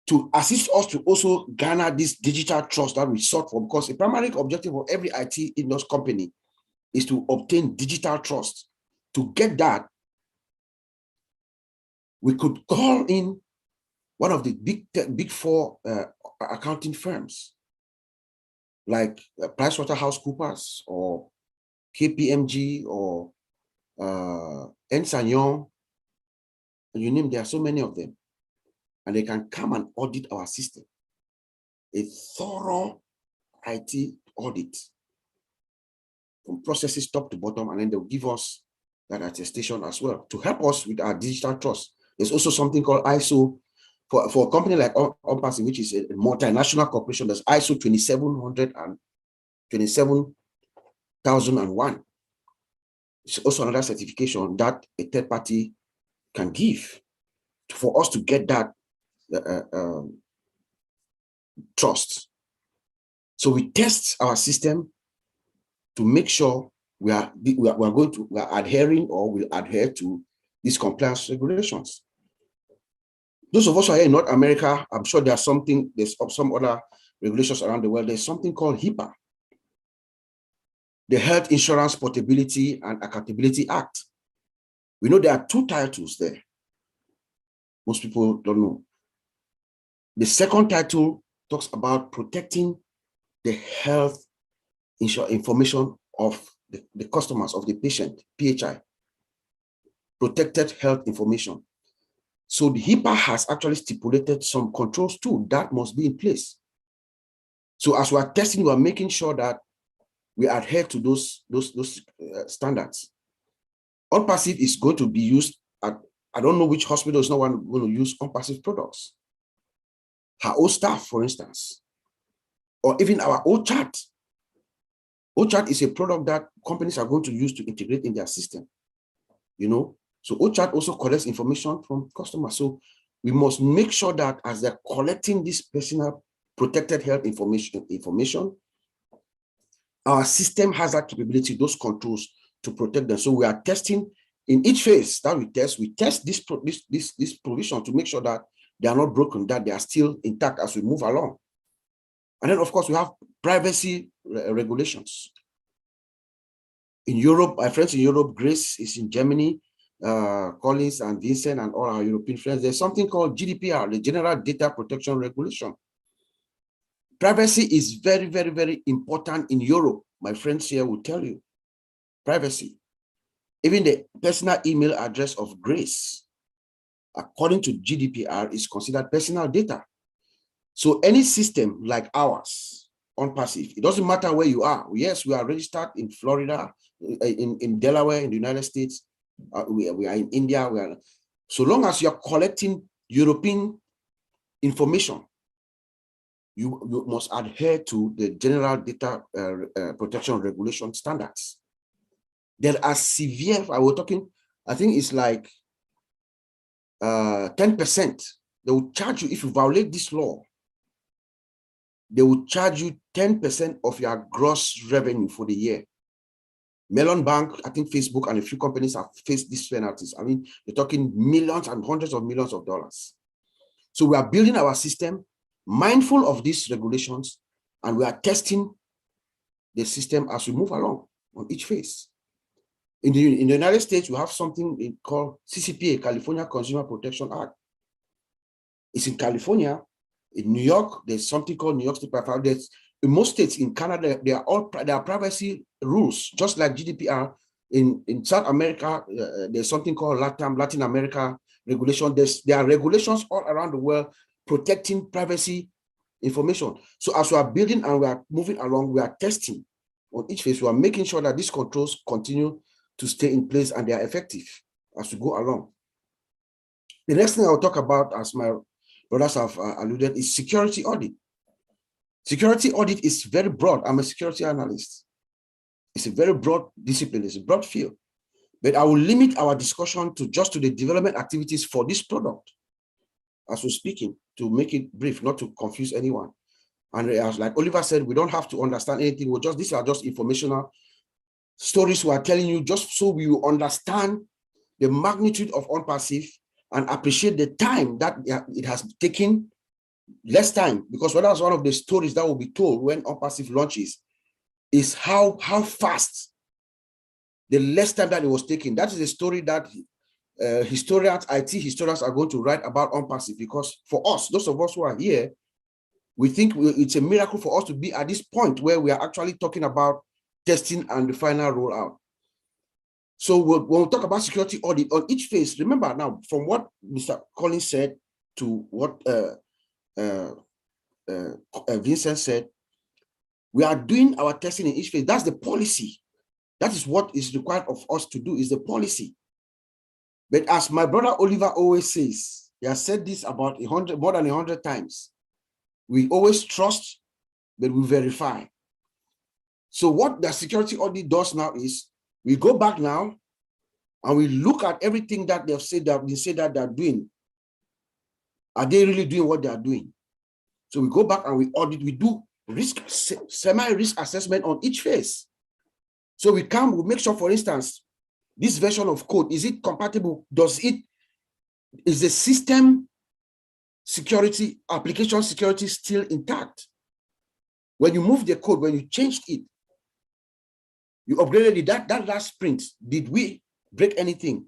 Speaker 5: to assist us to also garner this digital trust that we sought for, because the primary objective of every IT industry company is to obtain digital trust. To get that, we could call in one of the big four accounting firms, like PricewaterhouseCoopers or KPMG or Ernst & Young, and you name, there are so many of them. And they can come and audit our system. A thorough IT audit from processes top to bottom, and then they'll give us that attestation as well to help us with our digital trust. There's also something called ISO for a company like onpassive, which is a multinational corporation. There's ISO 27000 and 27001. It's also another certification that a third party can give for us to get that trust. So we test our system to make sure we are adhering, or we adhere to these compliance regulations. Those of us who are here in North America, I'm sure there's some other regulations around the world. There's something called HIPAA, the Health Insurance Portability and Accountability Act. We know there are two titles there. Most people don't know. The second title talks about protecting the health information of the customers, of the patient, PHI, protected health information. So the HIPAA has actually stipulated some controls too that must be in place. So as we are testing, we are making sure that we adhere to those standards. onpassive is going to be used at, I don't know which hospital is not going to use onpassive products. Her own staff, for instance, or even our OChat. OChat is a product that companies are going to use to integrate in their system, you know. So OChat also collects information from customers. So we must make sure that as they're collecting this personal protected health information, our system has that capability, those controls to protect them. So we are testing in each phase that we test this provision to make sure that they are not broken, that they are still intact as we move along. And then, of course, we have privacy regulations. In Europe, my friends in Europe, Grace is in Germany, Collins and Vincent and all our European friends, there's something called GDPR, the General Data Protection Regulation. Privacy is very, very, very important in Europe. My friends here will tell you. Privacy. Even the personal email address of Grace, according to GDPR, is considered personal data. So any system like ours, onpassive, it doesn't matter where you are. Yes, we are registered in Florida, in Delaware, in the United States. We are in India. So long as you're collecting European information, you must adhere to the general data protection regulation standards. There are severe, I think it's like 10%. They will charge you if you violate this law. They will charge you 10% of your gross revenue for the year. Melon Bank, I think Facebook and a few companies have faced these penalties. I mean, they're talking millions and hundreds of millions of dollars. So we are building our system mindful of these regulations, and we are testing the system as we move along on each phase. In the United States, we have something called CCPA, California Consumer Protection Act. It's in California. In New York, there's something called New York State Privacy. There's in most states in Canada, there are privacy rules, just like GDPR. In South America, there's something called Latin America regulation. There are regulations all around the world protecting privacy information. So as we are building and we are moving along, we are testing on each phase. We are making sure that these controls continue to stay in place and they are effective as we go along. The next thing I'll talk about, as my brothers have alluded, is security audit. Security audit is very broad. I'm a security analyst. It's a very broad discipline. It's a broad field. But I will limit our discussion to just to the development activities for this product as we're speaking, to make it brief, not to confuse anyone. And as like Oliver said, we don't have to understand anything. These are just informational stories we are telling you just so we will understand the magnitude of onpassive and appreciate the time that it has taken. Less time, because that's one of the stories that will be told when onpassive launches, is how fast the less time that it was taking. That is a story that historians, IT historians are going to write about onpassive, because for us, those of us who are here, we think it's a miracle for us to be at this point where we are actually talking about testing and the final rollout. So when we talk about security audit on each phase, remember now, from what Mr. Collins said to what Vincent said, we are doing our testing in each phase. That's the policy. That is what is required of us to do, is the policy. But as my brother Oliver always says, he has said this about more than 100 times. We always trust, but we verify. So what the security audit does now is, we go back now and we look at everything that they've said that they're doing. Are they really doing what they are doing? So we go back and we audit, we do semi-risk assessment on each phase. So we make sure, for instance, this version of code, is it compatible? Is the system security, application security still intact? When you move the code, when you changed it, you upgraded it, that last sprint, did we break anything?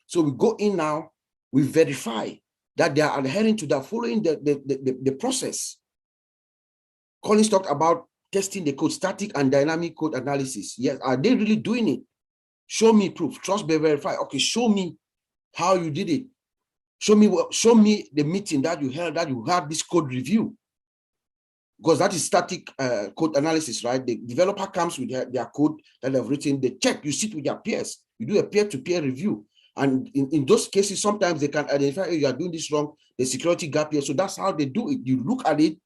Speaker 5: So we go in now, we verify that they are adhering to that, following the process. Collins talked about testing the code, static and dynamic code analysis. Yes, are they really doing it? Show me proof, trust, be verify. Okay, show me how you did it. Show me the meeting that you held, that you had this code review. Because that is static code analysis, right? The developer comes with their code that they've written, they check, you sit with your peers, you do a peer-to-peer review. And in those cases, sometimes they can identify, hey, you are doing this wrong, the security gap here. So that's how they do it. You look at it.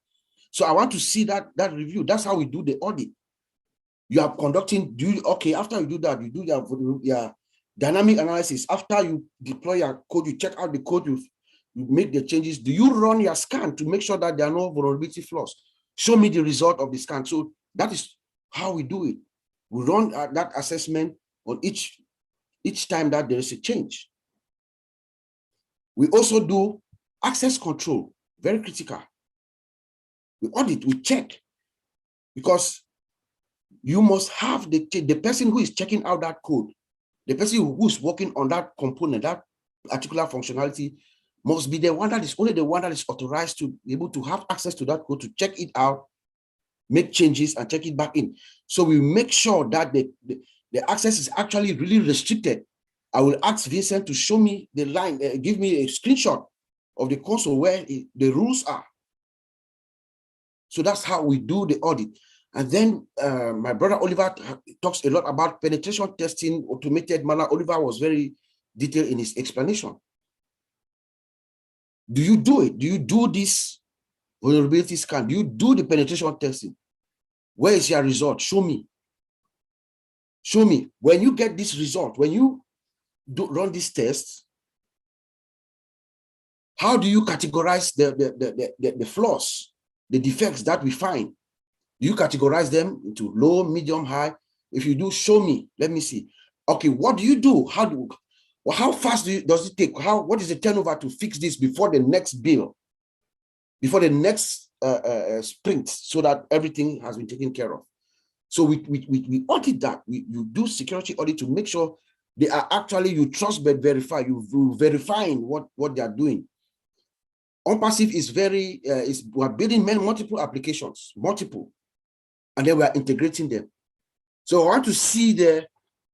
Speaker 5: So I want to see that review. That's how we do the audit. You are conducting, okay, after you do that, you do your dynamic analysis. After you deploy your code, you check out the code, you make the changes. Do you run your scan to make sure that there are no vulnerability flaws? Show me the result of the scan. So that is how we do it. We run that assessment on each time that there is a change. We also do access control, very critical. We audit, we check, because you must have the person who is checking out that code, the person who is working on that component, that particular functionality, must be the one that is only the one that is authorized to be able to have access to that code, to check it out, make changes and check it back in. So we make sure that the access is actually really restricted. I will ask Vincent to show me the line, give me a screenshot of the console where the rules are. So that's how we do the audit. And then my brother Oliver talks a lot about penetration testing, automated manner. Oliver was very detailed in his explanation. Do you do it? Do you do this vulnerability scan? Do you do the penetration testing? Where is your result? Show me. Show me. When you get this result, when you run this test, how do you categorize the flaws, the defects that we find? Do you categorize them into low, medium, high? If you do, show me. Let me see. Okay, what do you do? How fast does it take? What is the turnover to fix this before the next bill, before the next sprint, so that everything has been taken care of? So we audit that. You do security audit to make sure they are actually, you trust but verify. You verifying what they are doing. onpassive is we're building multiple applications, and then we're integrating them. So I want to see the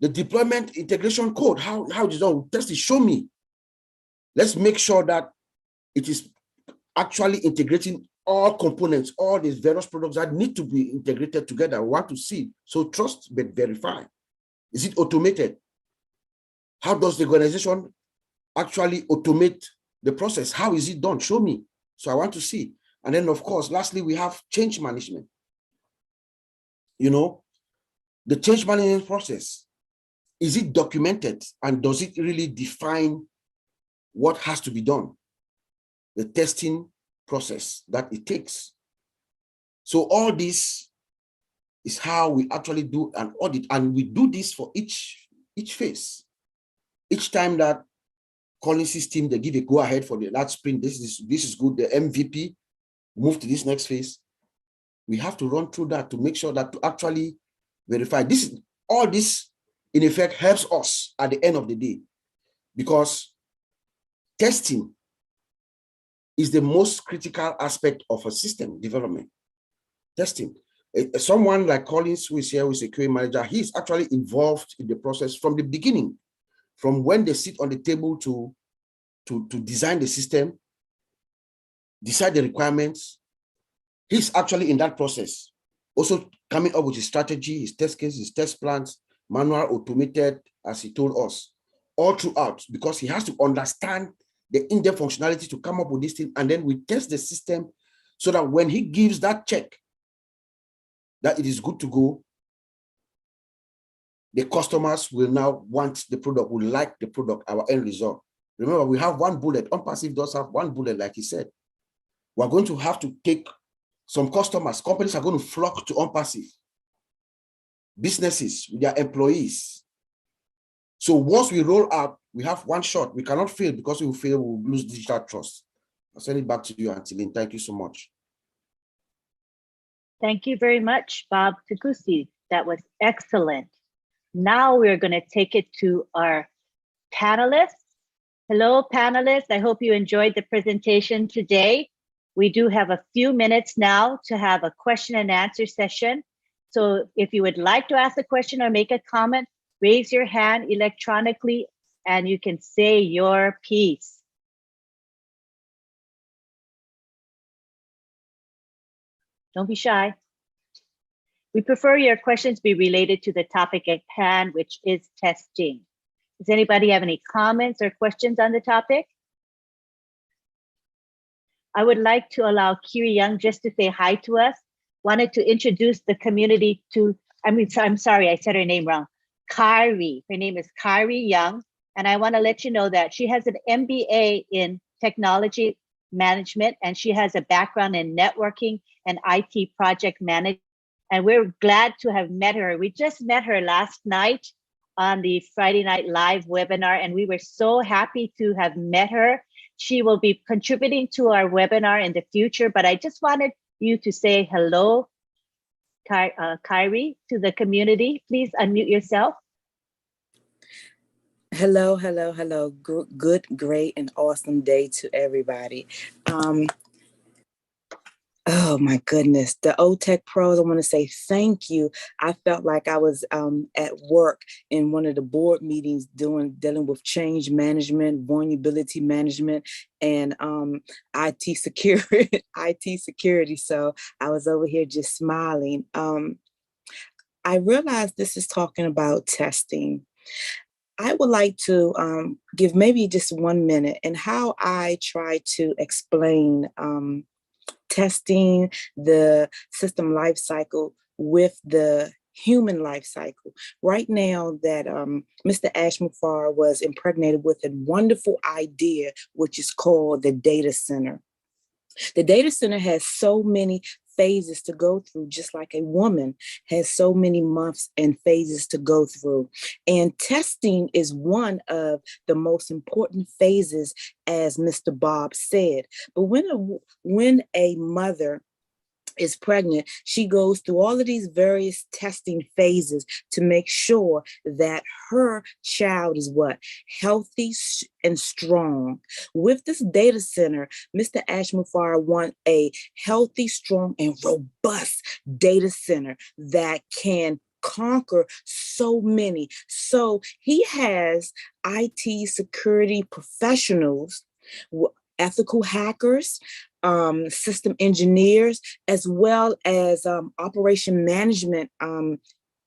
Speaker 5: deployment integration code. How it is done. Test it, show me. Let's make sure that it is actually integrating all components, all these various products that need to be integrated together. We want to see. So trust but verify. Is it automated? How does the organization actually automate the process? How is it done? Show me. So I want to see. And then, of course, lastly, we have change management. You know, the change management process, is it documented, and does it really define what has to be done? The testing process that it takes. So all this is how we actually do an audit, and we do this for each phase. Each time that Collins' team, they give a go ahead for that sprint, this is good, the MVP, move to this next phase. We have to run through that to make sure that to actually verify this. All this, in effect, helps us at the end of the day, because testing is the most critical aspect of a system development. Testing. Someone like Collins, who is here, who is a QA manager, he's actually involved in the process from the beginning, from when they sit on the table to design the system, decide the requirements. He's actually in that process, also coming up with his strategy, his test cases, his test plans, manual, automated, as he told us, all throughout, because he has to understand the in-depth functionality to come up with this thing. And then we test the system so that when he gives that check that it is good to go, the customers will now want the product, will like the product, our end result. Remember, we have one bullet. onpassive does have one bullet, like he said. We're going to have to take some customers, companies are going to flock to onpassive. Businesses with their employees. So once we roll out, we have one shot. We cannot fail, because if we fail, we'll lose digital trust. I'll send it back to you, Auntie Lynn. Thank you so much.
Speaker 1: Thank you very much, Bob Takusi. That was excellent. Now we're going to take it to our panelists. Hello, panelists. I hope you enjoyed the presentation today. We do have a few minutes now to have a question and answer session. So if you would like to ask a question or make a comment, raise your hand electronically and you can say your piece. Don't be shy. We prefer your questions be related to the topic at hand, which is testing. Does anybody have any comments or questions on the topic? I would like to allow Kiri Young just to say hi to us. Wanted to introduce the community to, I'm sorry, I said her name wrong. Kari, her name is Kari Young. And I want to let you know that she has an MBA in technology management, and she has a background in networking and IT project management. And we're glad to have met her. We just met her last night on the Friday Night Live webinar, and we were so happy to have met her. She will be contributing to our webinar in the future, but I just wanted you to say hello, Kyrie, to the community. Please unmute yourself.
Speaker 6: Hello, hello, hello. Good, great, and awesome day to everybody. Oh my goodness. The OTech pros, I want to say thank you. I felt like I was at work in one of the board meetings dealing with change management, vulnerability management, and IT security, IT security. So I was over here just smiling. I realized this is talking about testing. I would like to give maybe just 1 minute and how I try to explain testing the system life cycle with the human life cycle. Right now that Mr. Ashmufar was impregnated with a wonderful idea, which is called the data center. The data center has so many phases to go through, just like a woman has so many months and phases to go through. And testing is one of the most important phases, as Mr. Bob said. But when a mother is pregnant, she goes through all of these various testing phases to make sure that her child is what? Healthy and strong. With this data center, Mr. Ashmufar wants a healthy, strong, and robust data center that can conquer so many. So he has IT security professionals, ethical hackers, system engineers, as well as operation management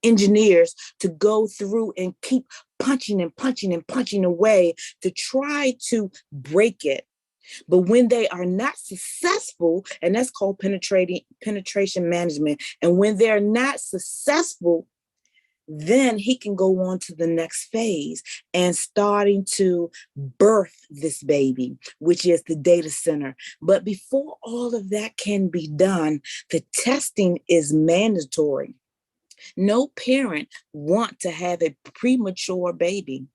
Speaker 6: engineers to go through and keep punching and punching and punching away to try to break it. But when they are not successful, and that's called penetration management, and when they're not successful, then he can go on to the next phase and starting to birth this baby, which is the data center. But before all of that can be done, the testing is mandatory. No parent wants to have a premature baby.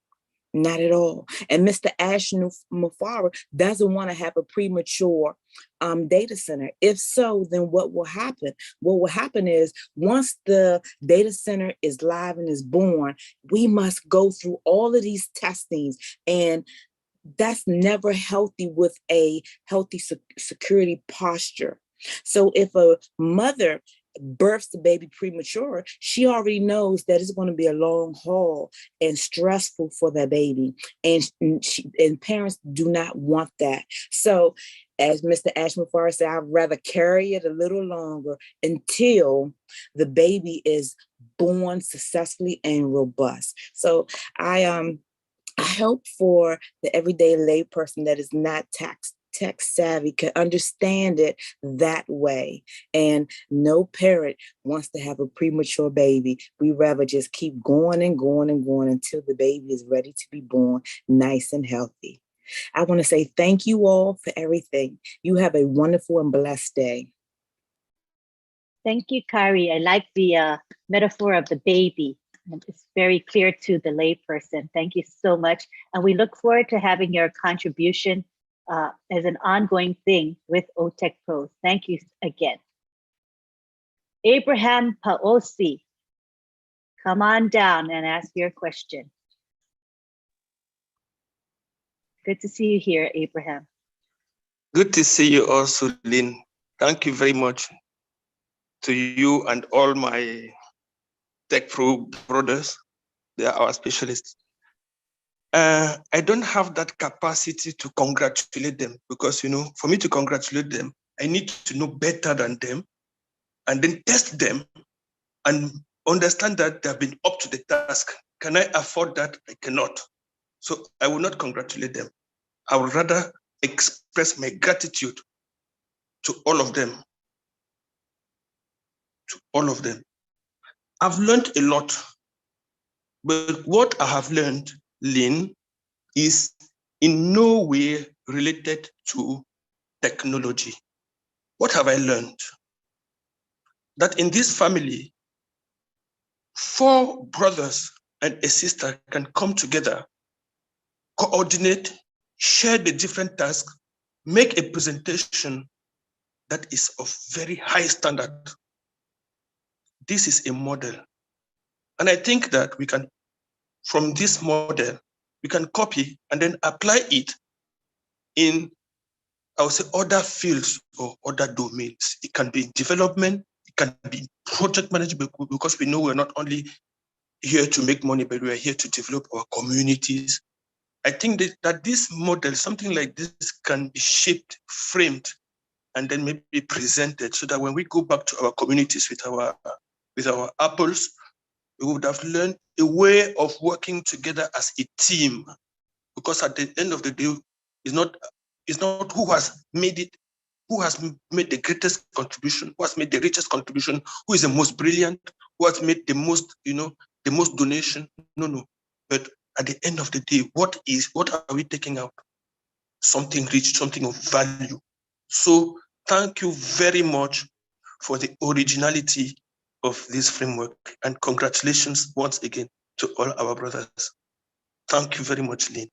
Speaker 6: Not at all. And Mr. Ashmufar doesn't want to have a premature data center. If so, then what will happen? What will happen is once the data center is live and is born, we must go through all of these testings, and that's never healthy with a healthy security posture. So if a mother births the baby premature, she already knows that it's going to be a long haul and stressful for that baby. And parents do not want that. So as Mr. Ashmufar said, I'd rather carry it a little longer until the baby is born successfully and robust. So I hope for the everyday layperson that is not tech savvy can understand it that way. And no parent wants to have a premature baby. We rather just keep going and going and going until the baby is ready to be born, nice and healthy. I want to say thank you all for everything. You have a wonderful and blessed day.
Speaker 1: Thank you, Kari. I like the metaphor of the baby. It's very clear to the layperson. Thank you so much. And we look forward to having your contribution as an ongoing thing with OTech Pros. Thank you again. Abraham Paosi, come on down and ask your question. Good to see you here, Abraham.
Speaker 7: Good to see you also, Lynn. Thank you very much to you and all my Tech Pro brothers. They are our specialists. I don't have that capacity to congratulate them because, for me to congratulate them, I need to know better than them and then test them and understand that they have been up to the task. Can I afford that? I cannot. So I will not congratulate them. I would rather express my gratitude to all of them. To all of them. I've learned a lot, but what I have learned, Lynn, is in no way related to technology. What have I learned? That in this family, 4 brothers and a sister can come together, coordinate, share the different tasks, make a presentation that is of very high standard. This is a model. And I think that we can, from this model, we can copy and then apply it in I would say, other fields or other domains. It can be development, it can be project management, because we know we're not only here to make money, but we're here to develop our communities. I think that this model, something like this, can be shaped, framed, and then maybe presented, so that when we go back to our communities with our apples, we would have learned a way of working together as a team. Because at the end of the day, it's not who has made it, who has made the greatest contribution, who has made the richest contribution, who is the most brilliant, who has made the most, the most donation. No. But at the end of the day, what are we taking out? Something rich, something of value. So thank you very much for the originality of this framework, and congratulations once again to all our brothers. Thank you very much, Lynn.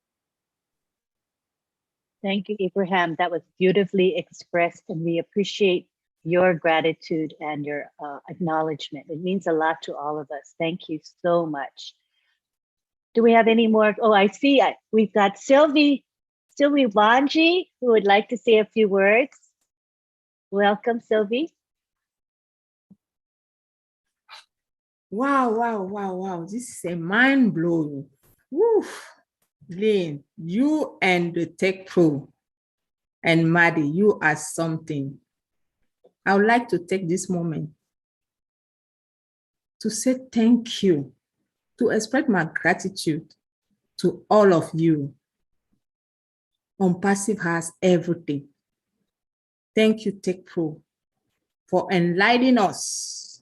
Speaker 1: Thank you, Abraham. That was beautifully expressed, and we appreciate your gratitude and your acknowledgement. It means a lot to all of us. Thank you so much. Do we have any more? Oh, I see. We've got Sylvie Wanji, who would like to say a few words. Welcome, Sylvie.
Speaker 8: Wow. This is a mind blowing. Woo. Lynn, you and the Tech Pro and Maddie, you are something. I would like to take this moment to say thank you, to express my gratitude to all of you. OnPassive has everything. Thank you, Tech Pro, for enlightening us.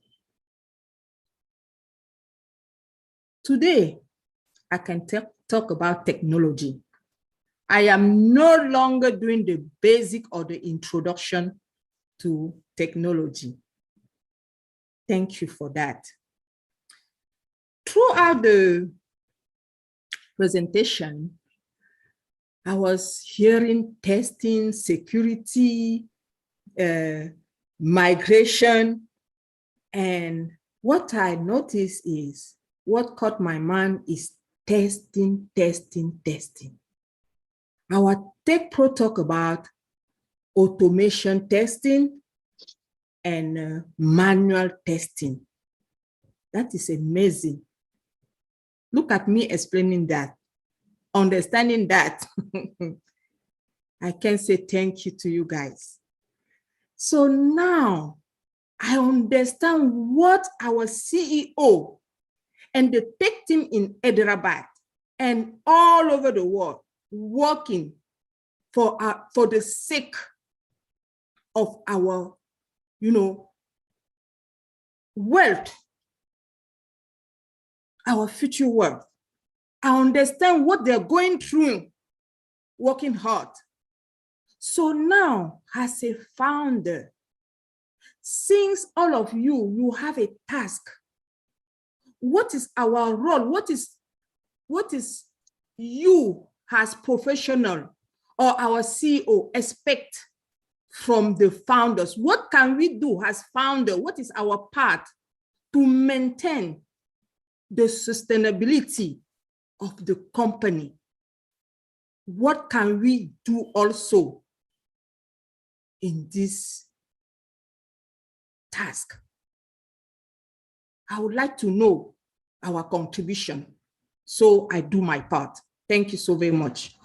Speaker 8: Today, I can talk about technology. I am no longer doing the basic or the introduction to technology. Thank you for that. Throughout the presentation, I was hearing testing, security, migration, and what I noticed is, what caught my mind is testing. Our Tech Pro talk about automation testing and manual testing. That is amazing. Look at me explaining that, understanding that. I can say thank you to you guys. So now I understand what our CEO and the tech team in Hyderabad and all over the world working for the sake of our, wealth, our future wealth. I understand what they're going through, working hard. So now, as a founder, since all of you have a task, what is our role? What is you as professional or our CEO expect from the founders? What can we do as founder? What is our part to maintain the sustainability of the company? What can we do also in this task? I would like to know our contribution, so I do my part. Thank you so very much.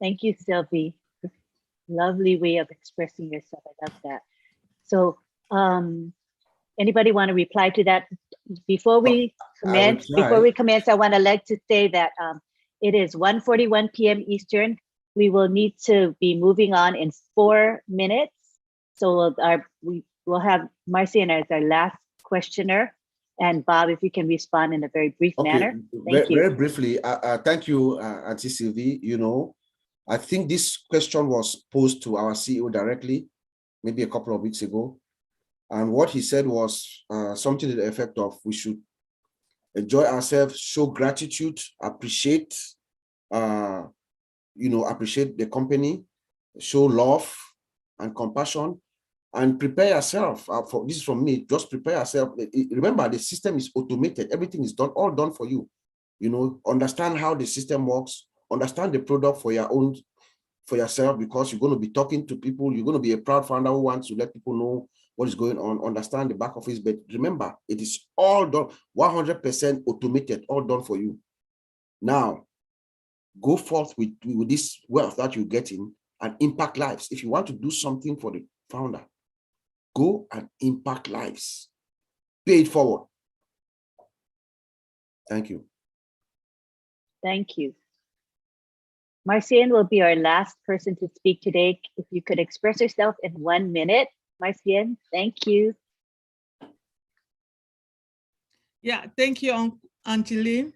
Speaker 1: Thank you, Sylvie. Lovely way of expressing yourself. I love that. So anybody want to reply to that? Before we commence, I want to like to say that it is 1:41 p.m. Eastern. We will need to be moving on in 4 minutes. So we will have Marcian as our last questioner. And Bob, if you can respond in a very brief manner. Thank you.
Speaker 5: Very briefly, thank you, Auntie Sylvie. I think this question was posed to our CEO directly, maybe a couple of weeks ago. And what he said was something to the effect of, we should enjoy ourselves, show gratitude, appreciate, appreciate the company, show love and compassion, and prepare yourself. This is from me, just prepare yourself. Remember, the system is automated. Everything is all done for you. Understand how the system works, understand the product for your own for yourself, because you're going to be talking to people. You're going to be a proud founder who wants to let people know what is going on, understand the back office. But remember, it is all done, 100% automated, all done for you. Now, go forth with this wealth that you're getting and impact lives. If you want to do something for the founder, go and impact lives. Pay it forward. Thank you.
Speaker 1: Thank you. Marcian will be our last person to speak today. If you could express yourself in 1 minute, Marcian, thank you.
Speaker 9: Yeah, thank you, Auntie Lynn.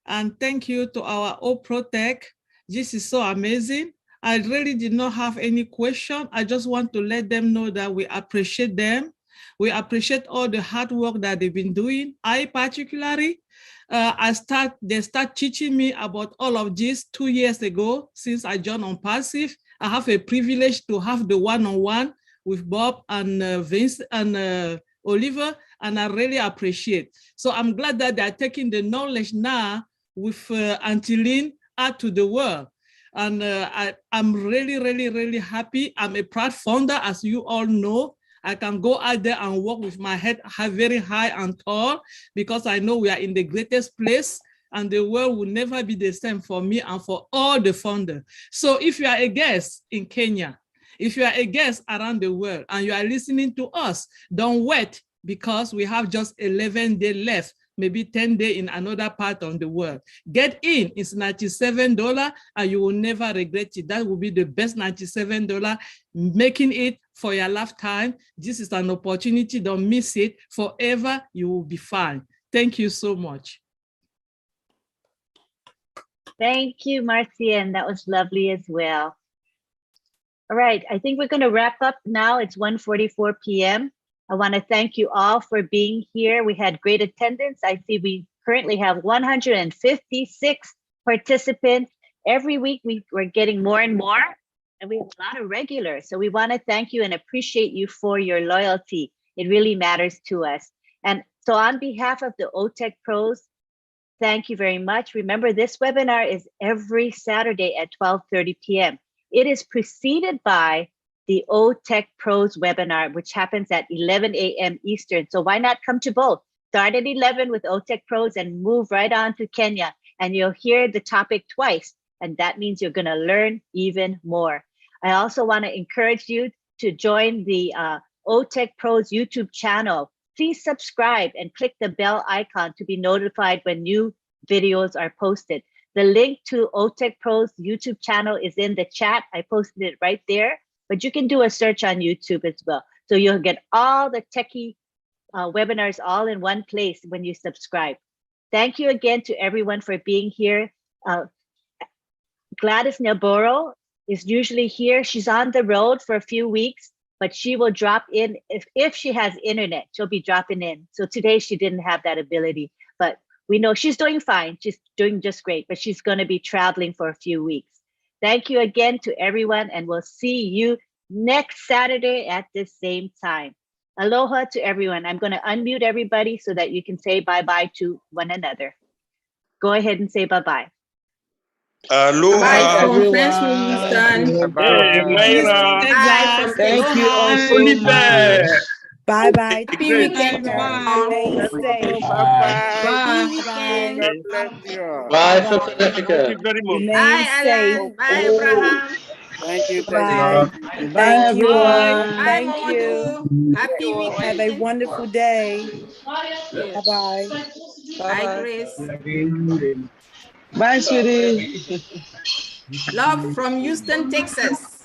Speaker 9: And thank you to our OPROTEC. This is so amazing. I really did not have any question. I just want to let them know that we appreciate them. We appreciate all the hard work that they've been doing. I particularly, they start teaching me about all of this 2 years ago since I joined onpassive. I have a privilege to have the one-on-one with Bob and Vince and Oliver, and I really appreciate. So I'm glad that they're taking the knowledge now with Auntie Lynn out to the world. And I'm really, really, really happy. I'm a proud founder, as you all know. I can go out there and walk with my head very high and tall, because I know we are in the greatest place and the world will never be the same for me and for all the founders. So if you are a guest in Kenya, if you are a guest around the world and you are listening to us, don't wait, because we have just 11 days left, maybe 10 days in another part of the world. Get in, it's $97 and you will never regret it. That will be the best $97, making it for your lifetime. This is an opportunity, don't miss it. Forever, you will be fine. Thank you so much.
Speaker 1: Thank you, Marcian. That was lovely as well. All right, I think we're going to wrap up now. It's 1:44 p.m. I want to thank you all for being here. We had great attendance. I see we currently have 156 participants. Every week we're getting more and more, and we have a lot of regulars. So we want to thank you and appreciate you for your loyalty. It really matters to us. And so on behalf of the OTEC Pros, thank you very much. Remember, this webinar is every Saturday at 12:30 p.m. It is preceded by the OTEC Pros webinar, which happens at 11 a.m. Eastern. So why not come to both? Start at 11 with OTEC Pros and move right on to Kenya, and you'll hear the topic twice. And that means you're gonna learn even more. I also wanna encourage you to join the OTEC Pros YouTube channel. Please subscribe and click the bell icon to be notified when new videos are posted. The link to OTEC Pros YouTube channel is in the chat. I posted it right there, but you can do a search on YouTube as well. So you'll get all the techie webinars all in one place when you subscribe. Thank you again to everyone for being here. Gladys Naboro is usually here. She's on the road for a few weeks, but she will drop in if she has internet, she'll be dropping in. So today she didn't have that ability, but we know she's doing fine. She's doing just great, but she's going to be traveling for a few weeks. Thank you again to everyone, and we'll see you next Saturday at the same time. Aloha to everyone. I'm going to unmute everybody so that you can say bye-bye to one another. Go ahead and say bye-bye.
Speaker 7: Aloha.
Speaker 8: Bye from
Speaker 3: Bye.
Speaker 8: Friends from Houston.
Speaker 3: Bye.
Speaker 6: Thank you all so
Speaker 3: Aloha.
Speaker 6: much. Bye-bye.
Speaker 8: Happy weekend,
Speaker 9: Bye.
Speaker 8: guys.
Speaker 6: Stay safe.
Speaker 3: Bye-bye.
Speaker 8: Bye.
Speaker 6: Bye.
Speaker 3: God bless you all.
Speaker 10: Bye
Speaker 6: Bye-bye.
Speaker 10: from South Africa.
Speaker 3: Thank you very much.
Speaker 6: Remain
Speaker 8: Bye,
Speaker 6: safe.
Speaker 8: Alan. Bye, Abraham.
Speaker 3: Thank you.
Speaker 6: Bye.
Speaker 3: Thank you.
Speaker 6: Thank you all.
Speaker 8: Bye,
Speaker 6: Thank you.
Speaker 8: Momadu. Happy
Speaker 6: Have a
Speaker 8: weekend.
Speaker 6: wonderful day.
Speaker 8: Yes.
Speaker 6: Bye-bye.
Speaker 8: Bye, Grace.
Speaker 11: Bye, sweetie.
Speaker 8: Love from Houston, Texas.